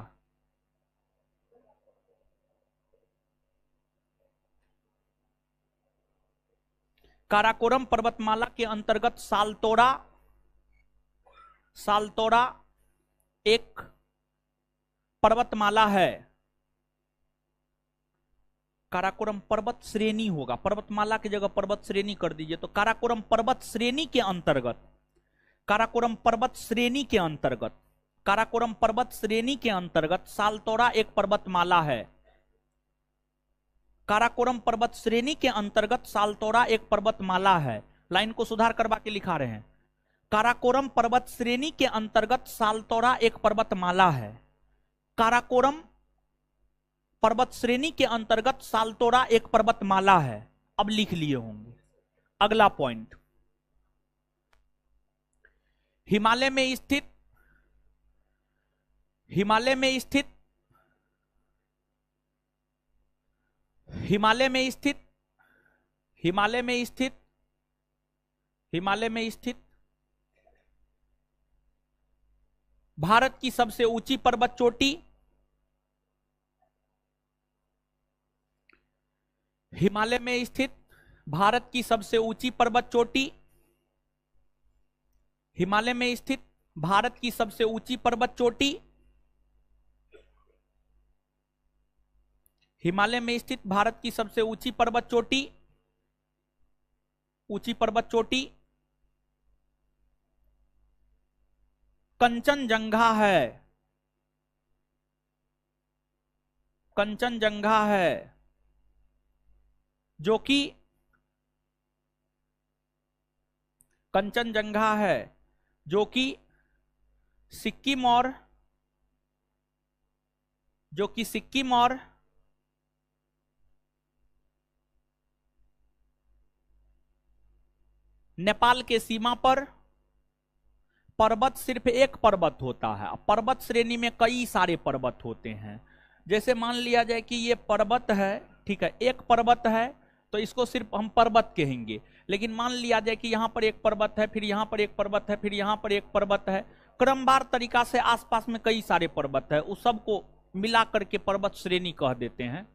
S1: काराकोरम पर्वतमाला के अंतर्गत सालतोरा, सालतोरा एक पर्वतमाला है। काराकोरम पर्वत श्रेणी होगा, पर्वतमाला की जगह पर्वत श्रेणी कर दीजिए। तो काराकोरम पर्वत श्रेणी के अंतर्गत, काराकोरम पर्वत श्रेणी के अंतर्गत, काराकोरम पर्वत श्रेणी के अंतर्गत सालतोरा एक पर्वतमाला है। काराकोरम पर्वत श्रेणी के अंतर्गत सालतोरा एक पर्वतमाला है। लाइन को सुधार करवा के लिखा रहे हैं। काराकोरम पर्वत श्रेणी के अंतर्गत सालतोरा एक पर्वतमाला है। काराकोरम पर्वत श्रेणी के अंतर्गत सालतोरा एक पर्वतमाला है। अब लिख लिए होंगे। अगला पॉइंट, हिमालय में स्थित, हिमालय में स्थित, हिमालय में स्थित, हिमालय में स्थित, हिमालय में स्थित भारत की सबसे ऊंची पर्वत चोटी, हिमालय में स्थित भारत की सबसे ऊंची पर्वत चोटी, हिमालय में स्थित भारत की सबसे ऊंची पर्वत चोटी, हिमालय में स्थित भारत की सबसे ऊंची पर्वत चोटी, ऊंची पर्वत चोटी कंचनजंगा है। कंचनजंगा है जो कि कंचनजंगा है जो कि सिक्किम और नेपाल के सीमा पर पर्वत सिर्फ एक पर्वत होता है। पर्वत श्रेणी में कई सारे पर्वत होते हैं। जैसे मान लिया जाए कि ये पर्वत है, ठीक है, एक पर्वत है तो इसको सिर्फ हम पर्वत कहेंगे। लेकिन मान लिया जाए कि यहां पर एक पर्वत है, फिर यहां पर एक पर्वत है, फिर यहां पर एक पर्वत है, क्रमवार तरीका से आसपास में कई सारे पर्वत है, उस सबको मिला करके पर्वत श्रेणी कह देते हैं।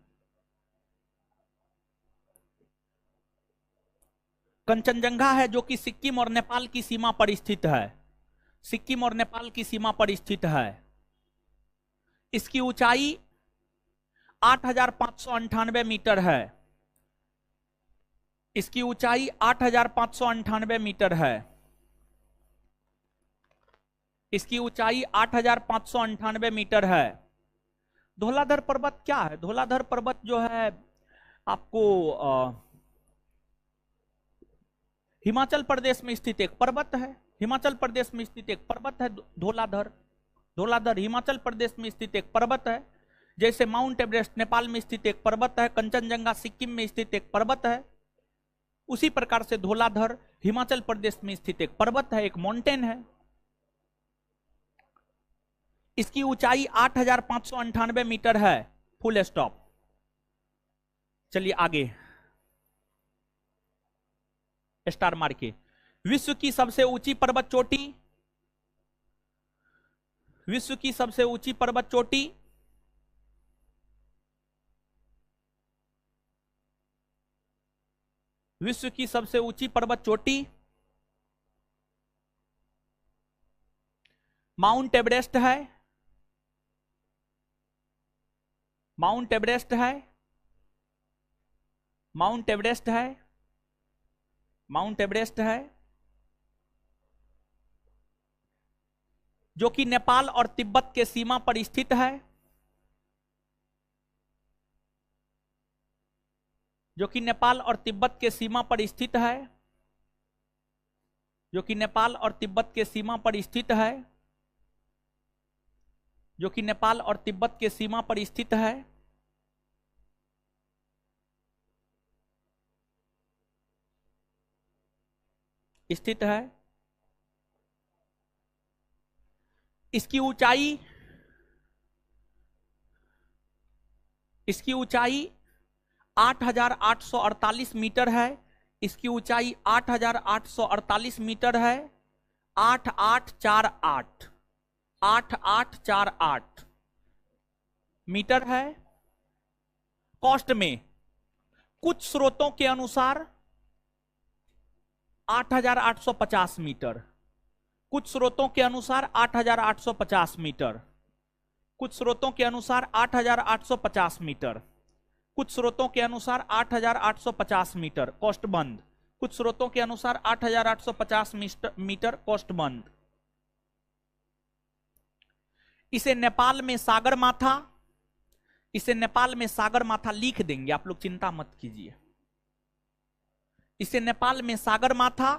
S1: कंचनजंगा है जो कि सिक्किम और नेपाल की सीमा पर स्थित है। सिक्किम और नेपाल की सीमा पर स्थित है। इसकी ऊंचाई 8,598 मीटर है। इसकी ऊंचाई 8,598 मीटर है। इसकी ऊंचाई 8,598 मीटर है। धौलाधर पर्वत क्या है? धौलाधर पर्वत जो है आपको हिमाचल प्रदेश में स्थित एक पर्वत है। हिमाचल प्रदेश में स्थित एक पर्वत है धौलाधर। धौलाधर हिमाचल प्रदेश में स्थित एक पर्वत है। जैसे माउंट एवरेस्ट नेपाल में स्थित एक पर्वत है, कंचनजंगा सिक्किम में स्थित एक पर्वत है, उसी प्रकार से धौलाधर हिमाचल प्रदेश में स्थित एक पर्वत है, एक माउंटेन है। इसकी ऊंचाई 8,598 मीटर है। Full stop. चलिए आगे स्टार मार के। विश्व की सबसे ऊंची पर्वत चोटी, विश्व की सबसे ऊंची पर्वत चोटी विश्व की सबसे ऊंची पर्वत चोटी माउंट एवरेस्ट है। माउंट एवरेस्ट है। माउंट एवरेस्ट है। माउंट एवरेस्ट है जो कि नेपाल और तिब्बत के सीमा पर स्थित है। जो कि नेपाल और तिब्बत के सीमा पर स्थित है। जो कि नेपाल और तिब्बत के सीमा पर स्थित है। जो कि नेपाल और तिब्बत के सीमा पर स्थित है। स्थित है। इसकी ऊंचाई 8,848 मीटर है। इसकी ऊंचाई 8,848 मीटर है। 8848 8848 मीटर है। कॉस्ट में कुछ स्रोतों के अनुसार 8,850 मीटर, कुछ स्रोतों के अनुसार 8,850 मीटर, कुछ स्रोतों के अनुसार 8,850 मीटर, कुछ स्रोतों के अनुसार 8,850 मीटर कॉस्ट बंद, कुछ स्रोतों के अनुसार 8,850 मीटर कॉस्ट बंद। इसे नेपाल में सागरमाथा, इसे नेपाल में सागरमाथा लिख देंगे, आप लोग चिंता मत कीजिए। इसे नेपाल में सागरमाथा,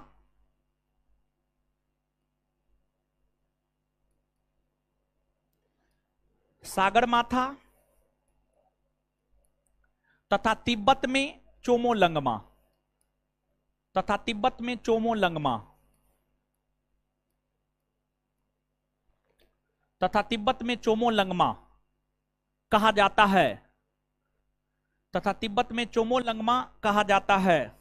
S1: सागरमाथा तथा तिब्बत में चोमोलंगमा, तथा तिब्बत में चोमोलंगमा, तथा तिब्बत में चोमोलंगमा कहा जाता है, तथा तिब्बत में चोमोलंगमा कहा जाता है,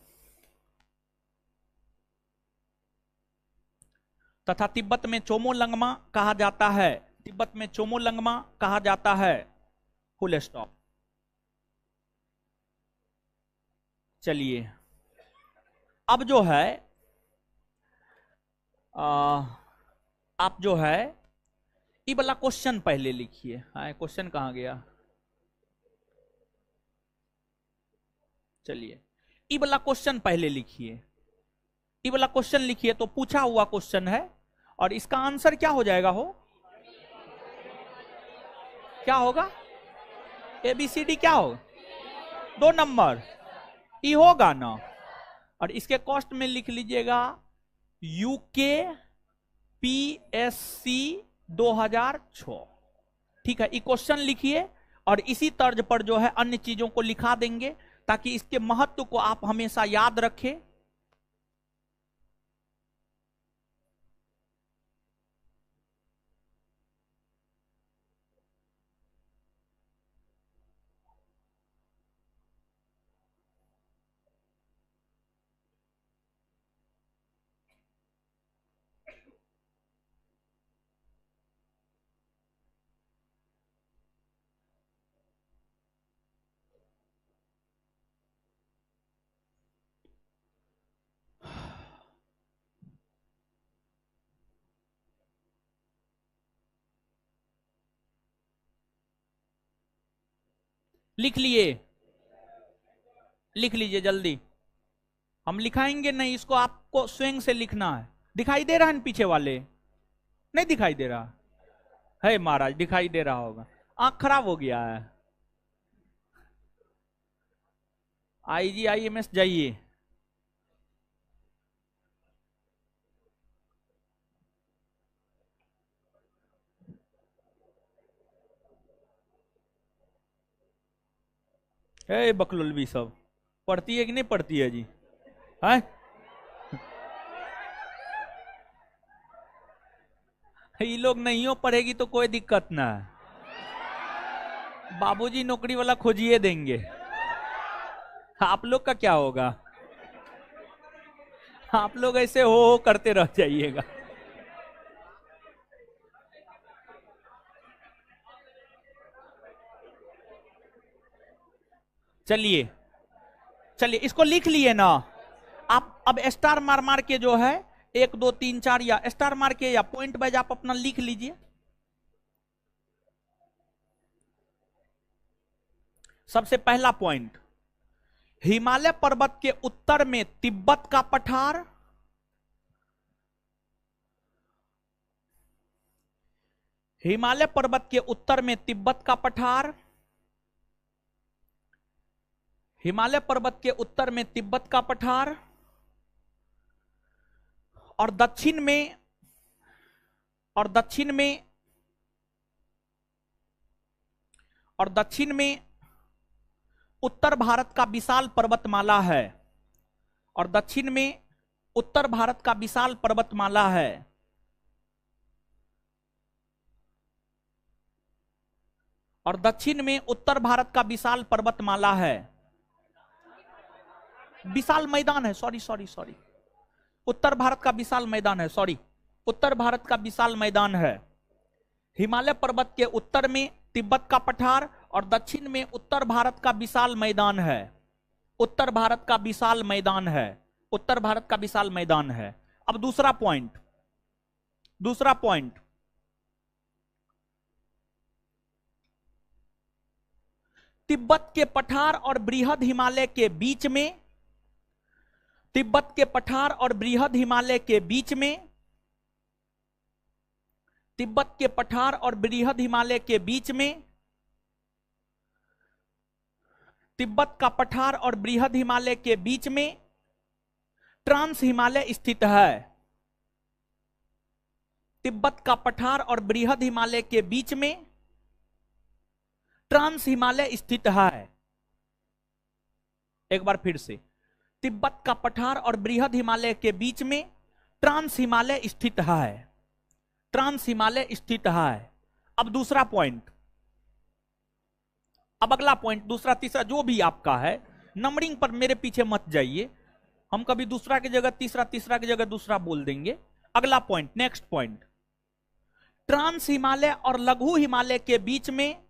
S1: तथा तिब्बत में चोमोलंगमा कहा जाता है, तिब्बत में चोमोलंगमा कहा जाता है। Full stop. चलिए अब जो है आप जो है ये वाला क्वेश्चन पहले लिखिए। हाँ, क्वेश्चन कहाँ गया? चलिए ये वाला क्वेश्चन पहले लिखिए। ये वाला क्वेश्चन लिखिए तो पूछा हुआ क्वेश्चन है और इसका आंसर क्या हो जाएगा? हो क्या होगा? ABCD क्या हो, 2 नंबर, ई होगा ना। और इसके कॉस्ट में लिख लीजिएगा UK PSC 2006। ठीक है, ये क्वेश्चन लिखिए और इसी तर्ज पर जो है अन्य चीजों को लिखा देंगे ताकि इसके महत्व को आप हमेशा याद रखें। लिख लिए, लिख लीजिए जल्दी। हम लिखाएंगे नहीं, इसको आपको स्वयं से लिखना है। दिखाई दे रहा है पीछे वाले, नहीं दिखाई दे रहा है महाराज, दिखाई दे रहा होगा, आंख खराब हो गया है। IGIMS जाइए। बकलुलवी सब पढ़ती है कि नहीं पढ़ती है जी, है? ये लोग नहीं हो पढ़ेगी तो कोई दिक्कत ना है, बाबूजी नौकरी वाला खोजिए देंगे। आप लोग का क्या होगा, आप लोग ऐसे हो करते रह जाइएगा। चलिए चलिए, इसको लिख लिए ना आप। अब स्टार मार मार के जो है 1 2 3 4 या स्टार मार के या पॉइंट वाइज आप अपना लिख लीजिए। सबसे पहला पॉइंट, हिमालय पर्वत के उत्तर में तिब्बत का पठार, हिमालय पर्वत के उत्तर में तिब्बत का पठार, हिमालय पर्वत के उत्तर में तिब्बत का पठार, और दक्षिण में, और दक्षिण में, और दक्षिण में उत्तर भारत का विशाल पर्वतमाला है, और दक्षिण में उत्तर भारत का विशाल पर्वतमाला है, और दक्षिण में उत्तर भारत का विशाल पर्वतमाला है, विशाल मैदान है, सॉरी सॉरी सॉरी, उत्तर भारत का विशाल मैदान है, सॉरी, उत्तर भारत का विशाल मैदान है। हिमालय पर्वत के उत्तर में तिब्बत का पठार और दक्षिण में उत्तर भारत का विशाल मैदान है, उत्तर भारत का विशाल मैदान है, उत्तर भारत का विशाल मैदान है। अब दूसरा पॉइंट, दूसरा पॉइंट, तिब्बत के पठार और बृहद हिमालय के बीच में, तिब्बत के पठार और बृहद हिमालय के बीच में, तिब्बत के पठार और बृहद हिमालय के बीच में, तिब्बत का पठार और बृहद हिमालय के बीच में ट्रांस हिमालय स्थित है, तिब्बत का पठार और बृहद हिमालय के बीच में ट्रांस हिमालय स्थित है। एक बार फिर से, तिब्बत का पठार और बृहद हिमालय के बीच में ट्रांस हिमालय स्थित है, ट्रांस हिमालय स्थित है। अब दूसरा पॉइंट, अब अगला पॉइंट, दूसरा तीसरा जो भी आपका है, नंबरिंग पर मेरे पीछे मत जाइए, हम कभी दूसरा की जगह तीसरा, तीसरा की जगह दूसरा बोल देंगे। अगला point, next point, trans Himalaya और लघु हिमालय के बीच में,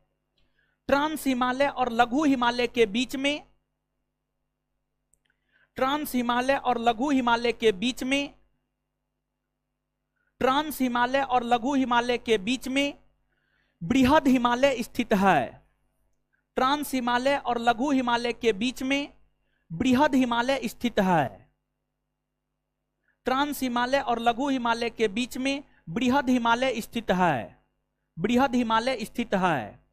S1: ट्रांस हिमालय और लघु हिमालय के बीच में, ट्रांस हिमालय और लघु हिमालय के बीच में, ट्रांस हिमालय और लघु हिमालय के बीच में बृहद हिमालय स्थित है, ट्रांस हिमालय और लघु हिमालय के बीच में बृहद हिमालय स्थित है, ट्रांस हिमालय और लघु हिमालय के बीच में बृहद हिमालय स्थित है, बृहद हिमालय स्थित है।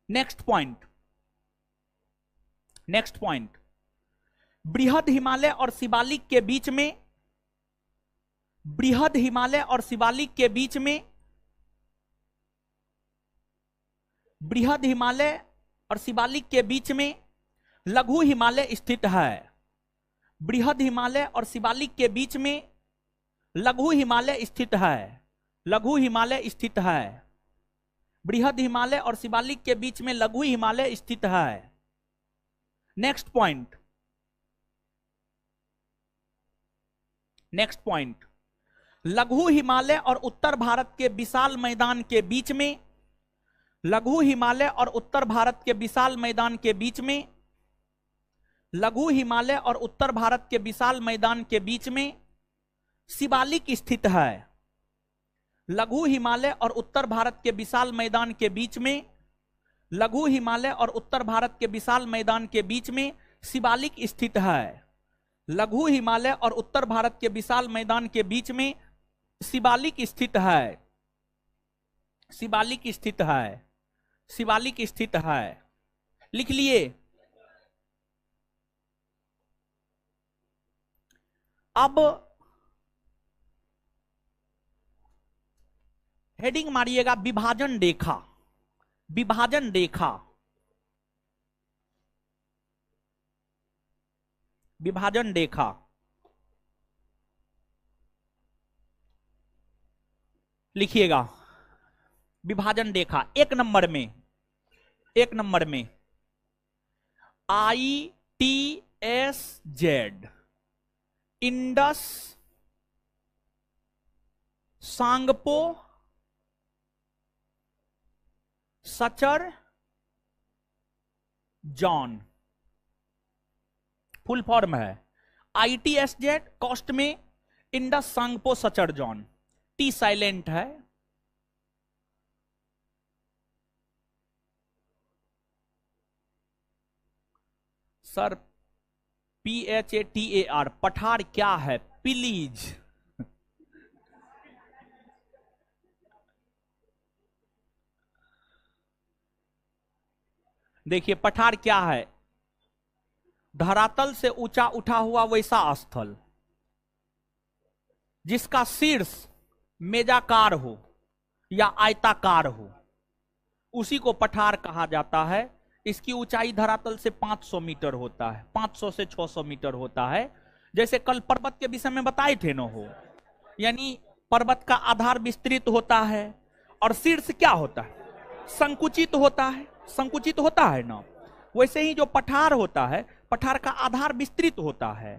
S1: नेक्स्ट पॉइंट, नेक्स्ट पॉइंट, बृहद हिमालय और शिवालिक के बीच में, बृहद हिमालय और शिवालिक के बीच में, बृहद हिमालय और शिवालिक के बीच में लघु हिमालय स्थित है। बृहद हिमालय और शिवालिक के बीच में लघु हिमालय स्थित है, लघु हिमालय स्थित है। बृहद हिमालय और शिवालिक के बीच में लघु हिमालय स्थित है। नेक्स्ट पॉइंट, नेक्स्ट पॉइंट, लघु हिमालय और उत्तर भारत के विशाल मैदान के बीच में, लघु हिमालय और उत्तर भारत के विशाल मैदान के बीच में, लघु हिमालय और उत्तर भारत के विशाल मैदान के बीच में शिवालिक स्थित है। लघु हिमालय और उत्तर भारत के विशाल मैदान के बीच में, लघु हिमालय और उत्तर भारत के विशाल मैदान के बीच में शिवालिक स्थित है। लघु हिमालय और उत्तर भारत के विशाल मैदान के बीच में शिवालिक स्थित है, शिवालिक स्थित है, शिवालिक स्थित है। लिख लिए। अब हेडिंग मारिएगा विभाजन रेखा, विभाजन रेखा, विभाजन रेखा। लिखिएगा विभाजन रेखा। एक नंबर में, एक नंबर में ITSZ, Indus, Tsangpo, suture, zone, full form है। ITSZ कॉस्ट में Indus, Tsangpo, suture, zone. T silent है। सर PHATAR, पठार क्या है? प्लीज। देखिए पठार क्या है? धरातल से ऊंचा उठा हुआ वैसा स्थल जिसका शीर्ष मेजाकार हो या आयताकार हो, उसी को पठार कहा जाता है। इसकी ऊंचाई धरातल से 500 मीटर होता है, 500 से 600 मीटर होता है। जैसे कल पर्वत के विषय में बताए थे न हो, यानी पर्वत का आधार विस्तृत होता है और शीर्ष क्या होता है? संकुचित होता है, संकुचित होता है ना। वैसे ही जो पठार होता है, पठार का आधार विस्तृत होता है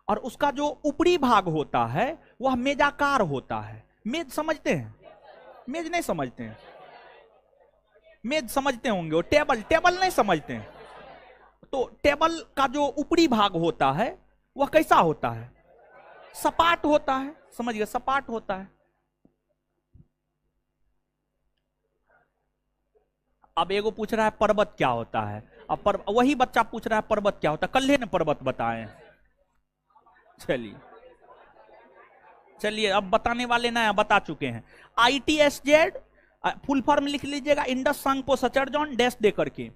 S1: और उसका जो ऊपरी भाग होता है वह मेजाकार होता है। मेज समझते हैं? मेज नहीं समझते हैं? मेज समझते होंगे। वो टेबल, टेबल नहीं समझते हैं? तो टेबल का जो ऊपरी भाग होता है वह कैसा होता है? सपाट होता है। समझिए, सपाट होता है। अब एगो पूछ रहा है पर्वत क्या होता है, अब वही बच्चा पूछ रहा है पर्वत क्या होता है। कल ने पर्वत बताए। चलिए चलिए, अब बताने वाले ना बता चुके हैं। ITSZ फुल फॉर्म लिख लीजिएगा, Indus, Tsangpo, suture, zone, dash दे करके।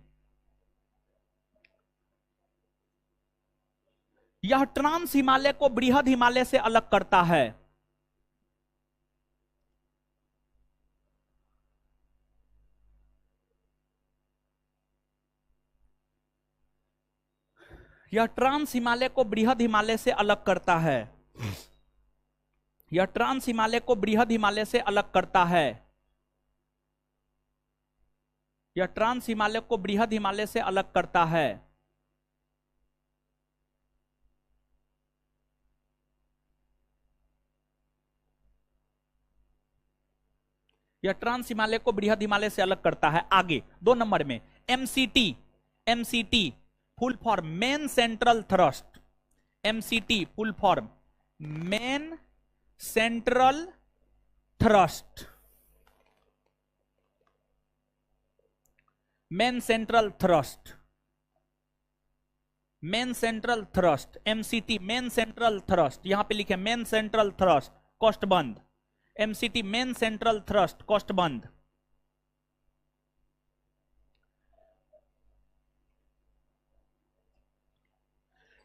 S1: यह ट्रांस हिमालय को बृहद हिमालय से अलग करता है। यह ट्रांस हिमालय को बृहद हिमालय से अलग करता है। यह ट्रांस हिमालय को बृहद हिमालय से अलग करता है। यह ट्रांस हिमालय को बृहद हिमालय से अलग करता है। यह ट्रांस हिमालय को बृहद हिमालय से अलग करता है। आगे 2 नंबर में MCT, MCT full form main central thrust. MCT full form main central thrust. Main central thrust, main central thrust, MCT main central thrust. यहां पे लिखे मेन सेंट्रल थ्रस्ट, कॉस्टबंद। MCT मेन सेंट्रल थ्रस्ट, कॉस्टबंद।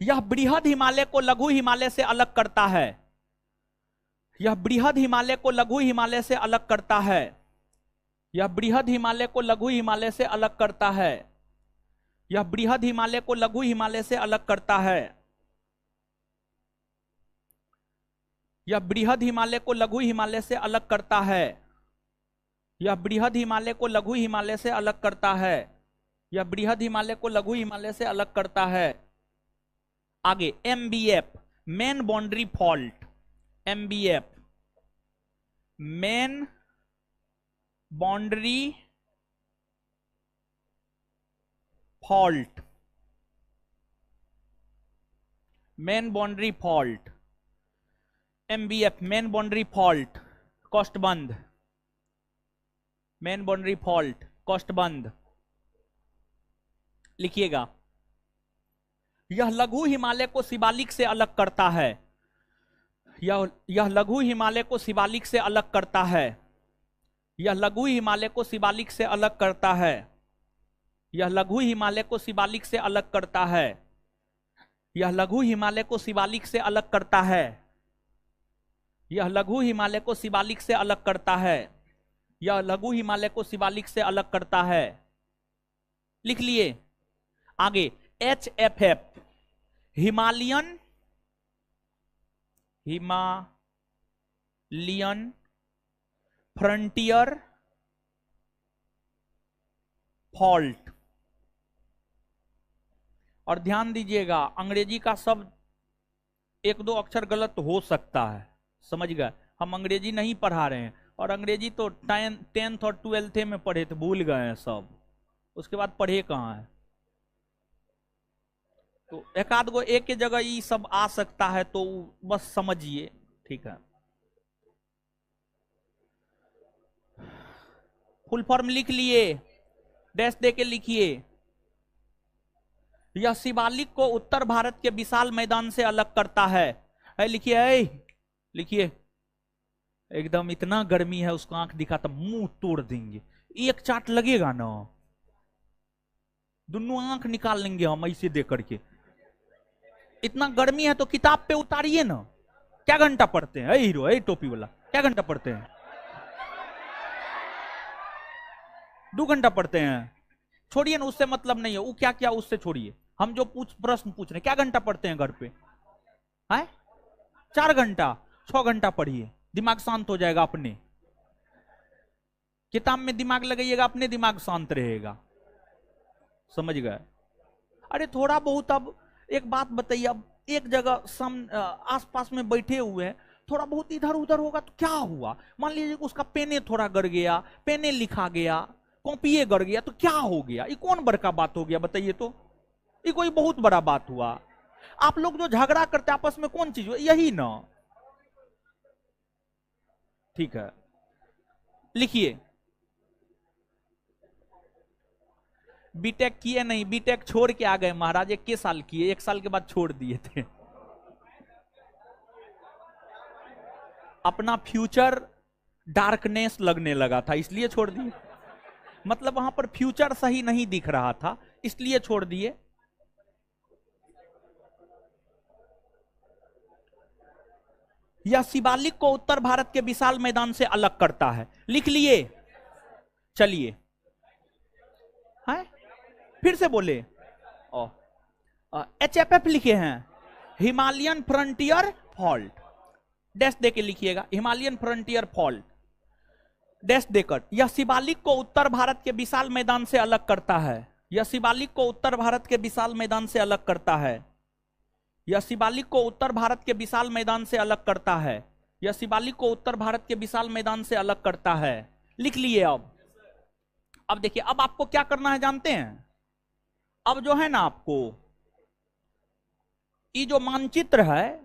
S1: यह बृहद हिमालय को लघु हिमालय से अलग करता है। यह बृहद हिमालय को लघु हिमालय से अलग करता है। यह बृहद हिमालय को लघु हिमालय से अलग करता है। यह बृहद हिमालय को लघु हिमालय से अलग करता है। यह बृहद हिमालय को लघु हिमालय से अलग करता है। यह बृहद हिमालय को लघु हिमालय से अलग करता है। यह बृहद हिमालय को लघु हिमालय से अलग करता है। आगे MBF main boundary fault. MBF main boundary fault. Main boundary fault MBF main boundary fault कॉस्टबंद। मेन बाउंड्री फॉल्ट कॉस्टबंद लिखिएगा। यह लघु हिमालय को शिवालिक से अलग करता है। यह लघु हिमालय को शिवालिक से अलग करता है। यह लघु हिमालय को शिवालिक से अलग करता है। यह लघु हिमालय को शिवालिक से अलग करता है। यह लघु हिमालय को शिवालिक से अलग करता है। यह लघु हिमालय को शिवालिक से अलग करता है। यह लघु हिमालय को शिवालिक से अलग करता है। लिख लिए। आगे HFF हिमालयन फ्रंटियर फॉल्ट। और ध्यान दीजिएगा, अंग्रेजी का शब्द एक दो अक्षर गलत हो सकता है, समझ गए। हम अंग्रेजी नहीं पढ़ा रहे हैं, और अंग्रेजी तो 10th और 12th में पढ़े थे, भूल गए हैं सब, उसके बाद पढ़े कहाँ है। तो एक आध गो एक के जगह ये सब आ सकता है, तो बस समझिए, ठीक है। फुल फॉर्म लिख लिए, डैश दे के लिखिए। यह शिवालिक को उत्तर भारत के विशाल मैदान से अलग करता है। लिखिए, लिखिए। एकदम इतना गर्मी है, उसको आंख दिखाता मुंह तोड़ देंगे, एक चाट लगेगा ना, दोनों आंख निकाल लेंगे हम ऐसे दे करके। इतना गर्मी है तो किताब पे उतारिए ना। क्या घंटा पढ़ते हैं हीरो, टोपी वाला, क्या घंटा पढ़ते हैं? 2 घंटा पढ़ते हैं। छोड़िए ना, उससे मतलब नहीं है, वो क्या क्या उससे छोड़िए। हम जो प्रश्न पूछ रहे हैं, क्या घंटा पढ़ते हैं घर पे? है 4 घंटा, 6 घंटा पढ़िए, दिमाग शांत हो जाएगा अपने। किताब में दिमाग लगाइएगा, अपने दिमाग शांत रहेगा, समझ गए। अरे थोड़ा बहुत, अब एक बात बताइए, अब एक जगह आसपास में बैठे हुए हैं, थोड़ा बहुत इधर उधर होगा तो क्या हुआ? मान लीजिए उसका पेने थोड़ा गिर गया, पेने लिखा गया, कॉपी गिर गया, तो क्या हो गया? ये कौन बड़का बात हो गया बताइए तो? ये कोई बहुत बड़ा बात हुआ? आप लोग जो झगड़ा करते आपस में, कौन चीज यही ना, ठीक है। लिखिए, बीटेक किए नहीं, बीटेक छोड़ के आ गए महाराज। 21 साल किए, 1 साल के बाद छोड़ दिए थे। अपना फ्यूचर डार्कनेस लगने लगा था, इसलिए छोड़ दिए। मतलब वहां पर फ्यूचर सही नहीं दिख रहा था, इसलिए छोड़ दिए। यह शिवालिक को उत्तर भारत के विशाल मैदान से अलग करता है। लिख लिए? चलिए, है फिर से बोले। HFF लिखे हैं, हिमालयन फ्रंटियर फॉल्ट। डैश देके लिखिएगा, हिमालयन फ्रंटियर फॉल्ट, डैश देकर। यह शिवालिक को उत्तर भारत के विशाल मैदान से अलग करता है। यह शिवालिक को उत्तर भारत के विशाल मैदान से अलग करता है। यह शिवालिक को उत्तर भारत के विशाल मैदान से अलग करता है। यह शिवालिक को उत्तर भारत के विशाल मैदान से अलग करता है। लिख लिए। अब देखिए, अब आपको क्या करना है जानते हैं? अब जो है ना, आपको ये जो मानचित्र है,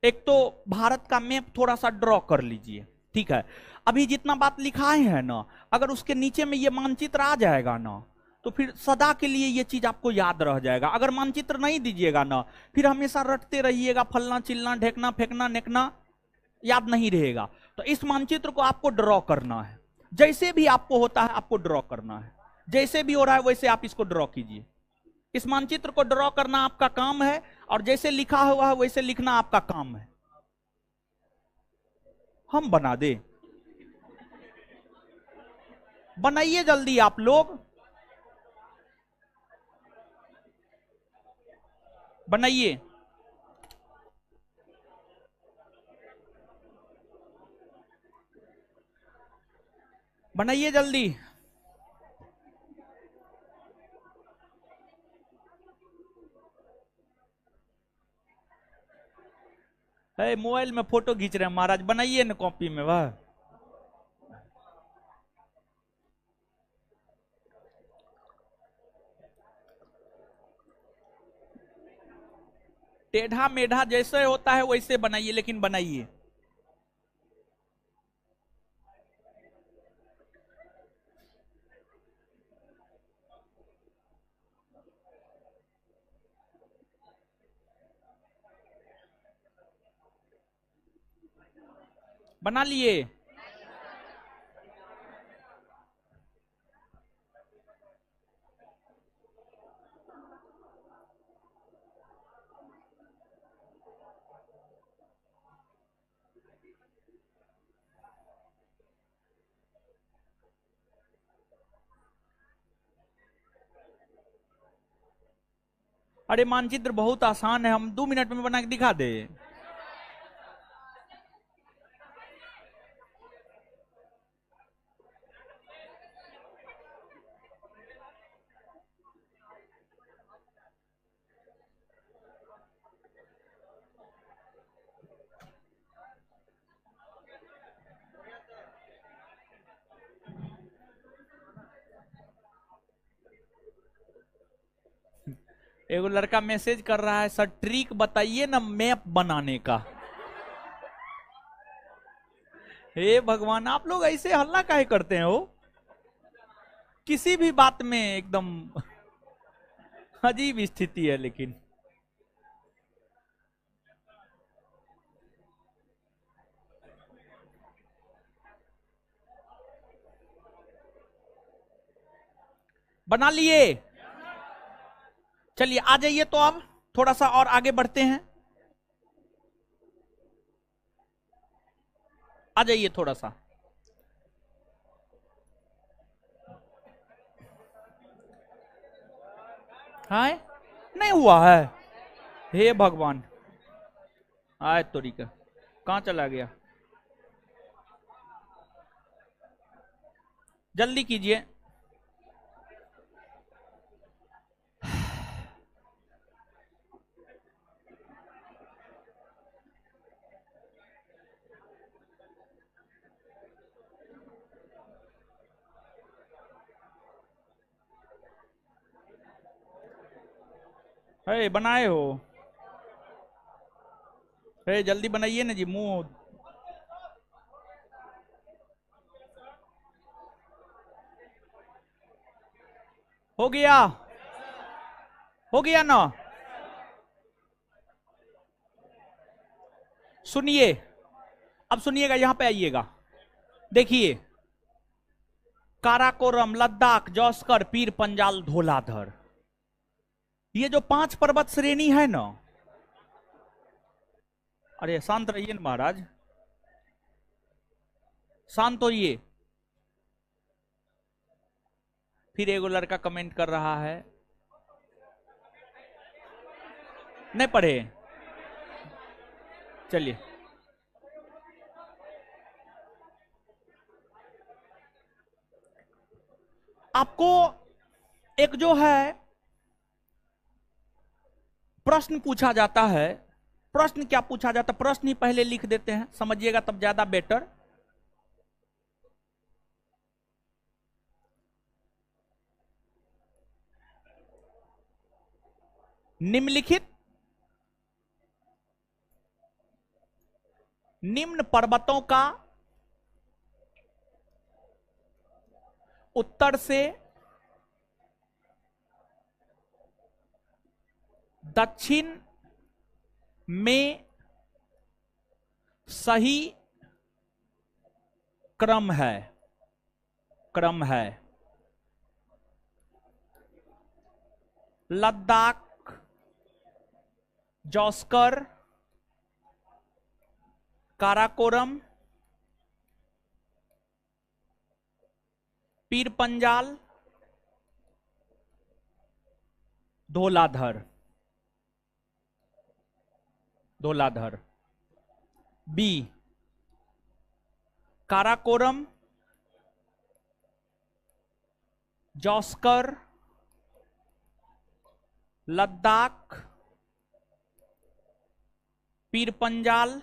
S1: एक तो भारत का मैप थोड़ा सा ड्रॉ कर लीजिए, ठीक है। अभी जितना बात लिखाए है ना, अगर उसके नीचे में ये मानचित्र आ जाएगा ना, तो फिर सदा के लिए ये चीज आपको याद रह जाएगा। अगर मानचित्र नहीं दीजिएगा ना, फिर हमेशा रटते रहिएगा, फलना चिलना ढेकना फेंकना नेकना, याद नहीं रहेगा। तो इस मानचित्र को आपको ड्रॉ करना है, जैसे भी आपको होता है आपको ड्रॉ करना है। जैसे भी हो रहा है वैसे आप इसको ड्रॉ कीजिए। इस मानचित्र को ड्रॉ करना आपका काम है। और जैसे लिखा हुआ है वैसे लिखना आपका काम है। हम बना दे, बनाइए जल्दी आप लोग, बनाइए। बनाइए जल्दी। मोबाइल में फोटो खींच रहे हैं महाराज, बनाइए ना कॉपी में। वह टेढ़ा मेढ़ा जैसे होता है वैसे बनाइए, लेकिन बनाइए। बना लिए? अरे मानचित्र बहुत आसान है, हम 2 मिनट में बना के दिखा दे। एगो लड़का मैसेज कर रहा है, सर ट्रिक बताइए ना मैप बनाने का। हे भगवान, आप लोग ऐसे हल्ला काहे करते हो? किसी भी बात में एकदम अजीब स्थिति है। लेकिन बना लिए? चलिए आ जाइए, तो अब थोड़ा सा और आगे बढ़ते हैं। आ जाइए थोड़ा सा। हाय, नहीं हुआ है? हे भगवान, आय तोरी का, कहां चला गया? जल्दी कीजिए। है बनाए हो? है जल्दी बनाइए ना जी, मुंह। हो गया? हो गया ना? सुनिए, अब सुनिएगा, यहां पे आइएगा। देखिए, काराकोरम, लद्दाख, जौस्कर, पीर पंजाल, धौलाधर, ये जो 5 पर्वत श्रेणी है ना। अरे शांत रहिए ना महाराज, शांत होइए। फिर एगो लड़का कमेंट कर रहा है, नहीं पढ़े? चलिए, आपको एक जो है प्रश्न पूछा जाता है। प्रश्न क्या पूछा जाता है, प्रश्न ही पहले लिख देते हैं, समझिएगा तब ज्यादा बेटर। निम्नलिखित निम्न पर्वतों का उत्तर से दक्षिण में सही क्रम है। क्रम है लद्दाख, जॉस्कर, काराकोरम, पीर पंजाल, धौलाधर। धौलाधर। बी, काराकोरम, जॉस्कर, लद्दाख, पीर पंजाल,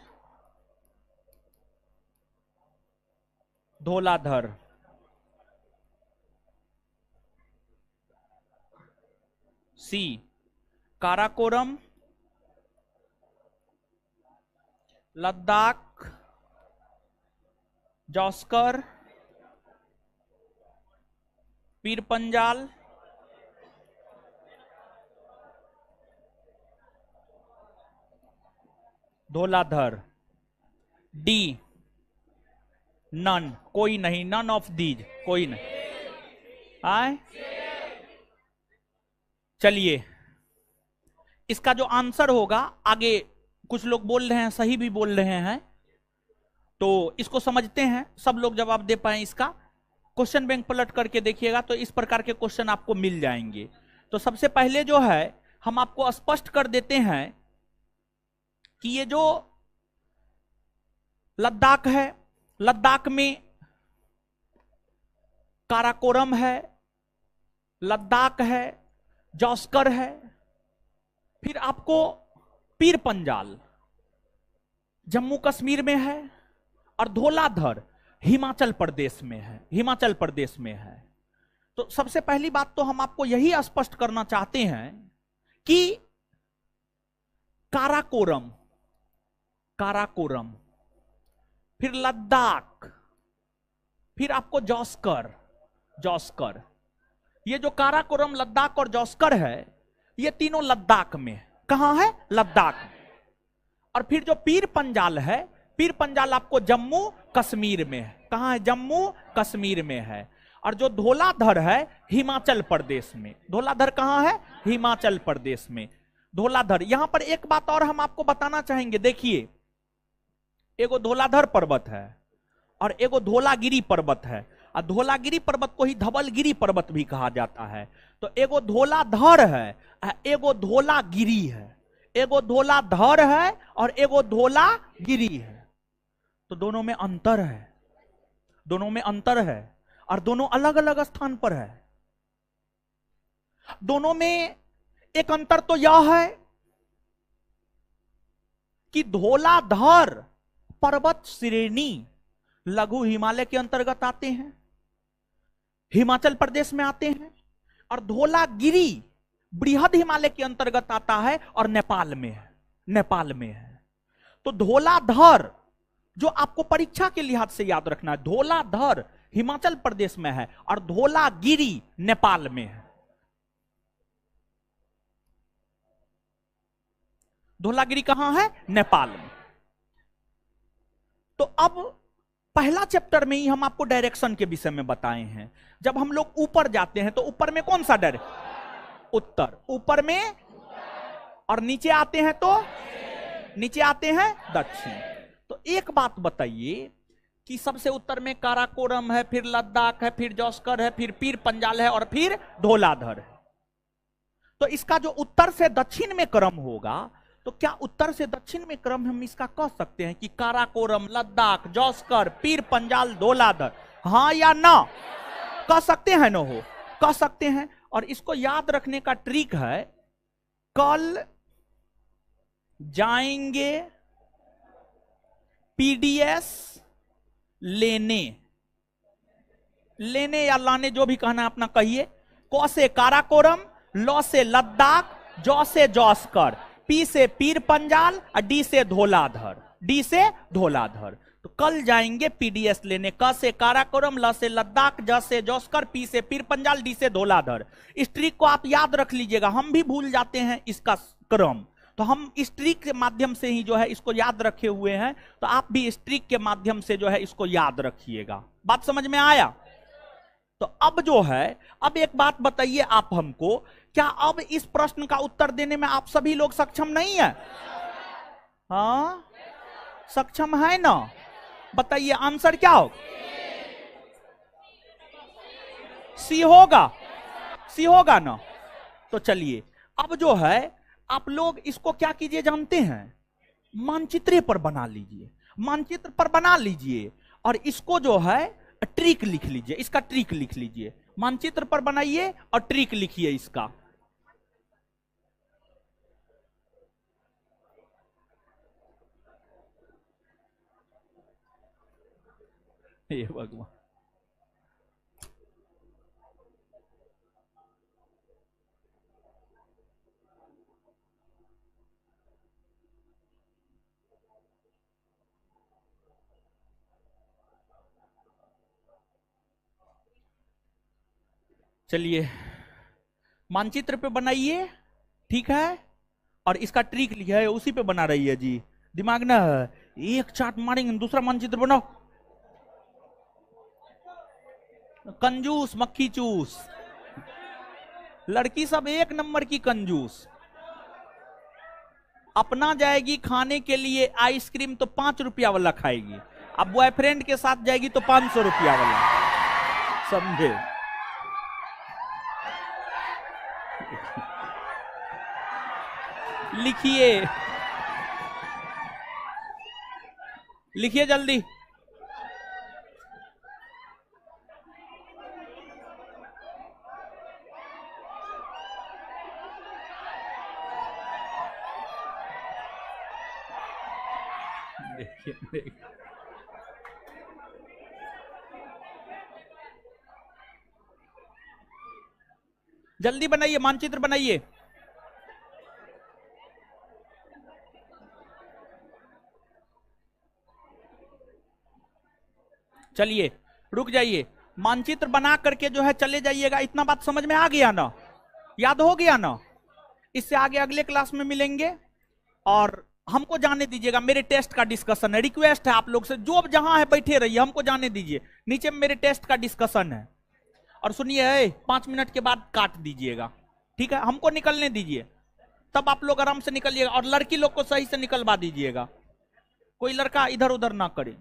S1: धौलाधर। सी, काराकोरम, लद्दाख, जॉस्कर, पीर पंजाल, धौलाधर। डी, नन, कोई नहीं, नन ऑफ दीज, कोई नहीं। आए, चलिए इसका जो आंसर होगा, आगे कुछ लोग बोल रहे हैं, सही भी बोल रहे हैं, तो इसको समझते हैं, सब लोग जवाब दे पाए इसका। क्वेश्चन बैंक पलट करके देखिएगा तो इस प्रकार के क्वेश्चन आपको मिल जाएंगे। तो सबसे पहले जो है हम आपको स्पष्ट कर देते हैं कि ये जो लद्दाख है, लद्दाख में काराकोरम है, लद्दाख है, जॉस्कर है, फिर आपको पीर पंजाल जम्मू कश्मीर में है, और धौलाधर हिमाचल प्रदेश में है, हिमाचल प्रदेश में है। तो सबसे पहली बात तो हम आपको यही स्पष्ट करना चाहते हैं कि काराकोरम, काराकोरम, फिर लद्दाख, फिर आपको जॉस्कर, जॉस्कर, ये जो काराकोरम, लद्दाख और जॉस्कर है, ये तीनों लद्दाख में। कहां है? लद्दाख में। और फिर जो पीर पंजाल है, पीर पंजाल आपको जम्मू कश्मीर में है। कहां है? जम्मू कश्मीर में है। और जो धौलाधर है, हिमाचल प्रदेश में। धौलाधर कहां है? हिमाचल प्रदेश में। धौलाधर। यहां पर एक बात और हम आपको बताना चाहेंगे, देखिए, एगो धौलाधर पर्वत है और एगो धौलागिरी पर्वत है, और धौलागिरी पर्वत को ही धवलगिरी पर्वत भी कहा जाता है। तो एगो धौलाधर है, एगो धौलागिरी है, एगो धौलाधर है और एगो धौलागिरी है। तो दोनों में अंतर है, दोनों में अंतर है, और दोनों अलग अलग स्थान पर है। दोनों में एक अंतर तो यह है कि धौलाधर पर्वत श्रेणी लघु हिमालय के अंतर्गत आते हैं, हिमाचल प्रदेश में आते हैं, और धौलागिरी बृहद हिमालय के अंतर्गत आता है और नेपाल में है, नेपाल में है। तो धौलाधर जो आपको परीक्षा के लिहाज से याद रखना है, धौलाधर हिमाचल प्रदेश में है और धौलागिरी नेपाल में है। धौलागिरी कहां है? नेपाल में। तो अब पहला चैप्टर में ही हम आपको डायरेक्शन के विषय में बताए हैं। जब हम लोग ऊपर जाते हैं तो ऊपर में कौन सा डायरेक्शन? उत्तर। ऊपर में, और नीचे आते हैं तो नीचे आते हैं दक्षिण। तो एक बात बताइए कि सबसे उत्तर में काराकोरम है, फिर लद्दाख है, फिर जॉस्कर है, फिर पीर पंजाल है और फिर धौलाधर है। तो इसका जो उत्तर से दक्षिण में क्रम होगा, तो क्या उत्तर से दक्षिण में क्रम हम इसका कह सकते हैं कि काराकोरम, लद्दाख, जॉस्कर, पीर पंजाल, धौलाधर? हां या ना? कह सकते हैं ना? हो, कह सकते हैं। और इसको याद रखने का ट्रिक है, कल जाएंगे पीडीएस लेने, लेने या लाने, जो भी कहना है अपना कहिए। क से काराकोरम, ल से लद्दाख, जॉ से जॉस्कर, पी से पीर पंजाल और डी से धौलाधर, डी से धौलाधर। तो कल जाएंगे पीडीएस लेने, क से काराकोरम, ल से लद्दाख, ज से जॉस्कर, पी से पीर पंजाल, डी से धौलाधर। इस ट्रिक को आप याद रख लीजिएगा, हम भी भूल जाते हैं इसका क्रम। तो हम इस ट्रिक के माध्यम से ही जो है इसको याद रखे हुए हैं, तो आप भी इस ट्रिक के माध्यम से जो है इसको याद रखिएगा। बात समझ में आया? तो अब जो है, अब एक बात बताइए आप हमको, क्या अब इस प्रश्न का उत्तर देने में आप सभी लोग सक्षम नहीं है? हाँ, सक्षम है ना? बताइए आंसर क्या हो? सी होगा, सी होगा ना? तो चलिए, अब जो है आप लोग इसको क्या कीजिए जानते हैं? मानचित्र पर बना लीजिए, मानचित्र पर बना लीजिए और इसको जो है ट्रिक लिख लीजिए, इसका ट्रिक लिख लीजिए। मानचित्र पर बनाइए और ट्रिक लिखिए इसका। हे भगवान, चलिए मानचित्र पे बनाइए, ठीक है? और इसका ट्रिक लिखा है उसी पे बना रही है जी। दिमाग ना, एक चार्ट मारेंगे दूसरा मानचित्र बनाओ। कंजूस मक्खी चूस, लड़की सब एक नंबर की कंजूस। अपना जाएगी खाने के लिए आइसक्रीम तो 5 रुपया वाला खाएगी, अब बॉयफ्रेंड के साथ जाएगी तो 500 रुपया वाला, समझे? लिखिए, लिखिए जल्दी। देखिए देखिए, जल्दी बनाइए, मानचित्र बनाइए। चलिए रुक जाइए, मानचित्र बना करके जो है चले जाइएगा। इतना बात समझ में आ गया ना? याद हो गया ना? इससे आगे अगले क्लास में मिलेंगे और हमको जाने दीजिएगा, मेरे टेस्ट का डिस्कशन है, रिक्वेस्ट है आप लोग से, जो अब जहां है बैठे रहिए, हमको जाने दीजिए। नीचे में मेरे टेस्ट का डिस्कशन है। और सुनिए, 5 मिनट के बाद काट दीजिएगा, ठीक है? हमको निकलने दीजिए, तब आप लोग आराम से निकलिएगा। और लड़की लोग को सही से निकलवा दीजिएगा, कोई लड़का इधर उधर ना करे।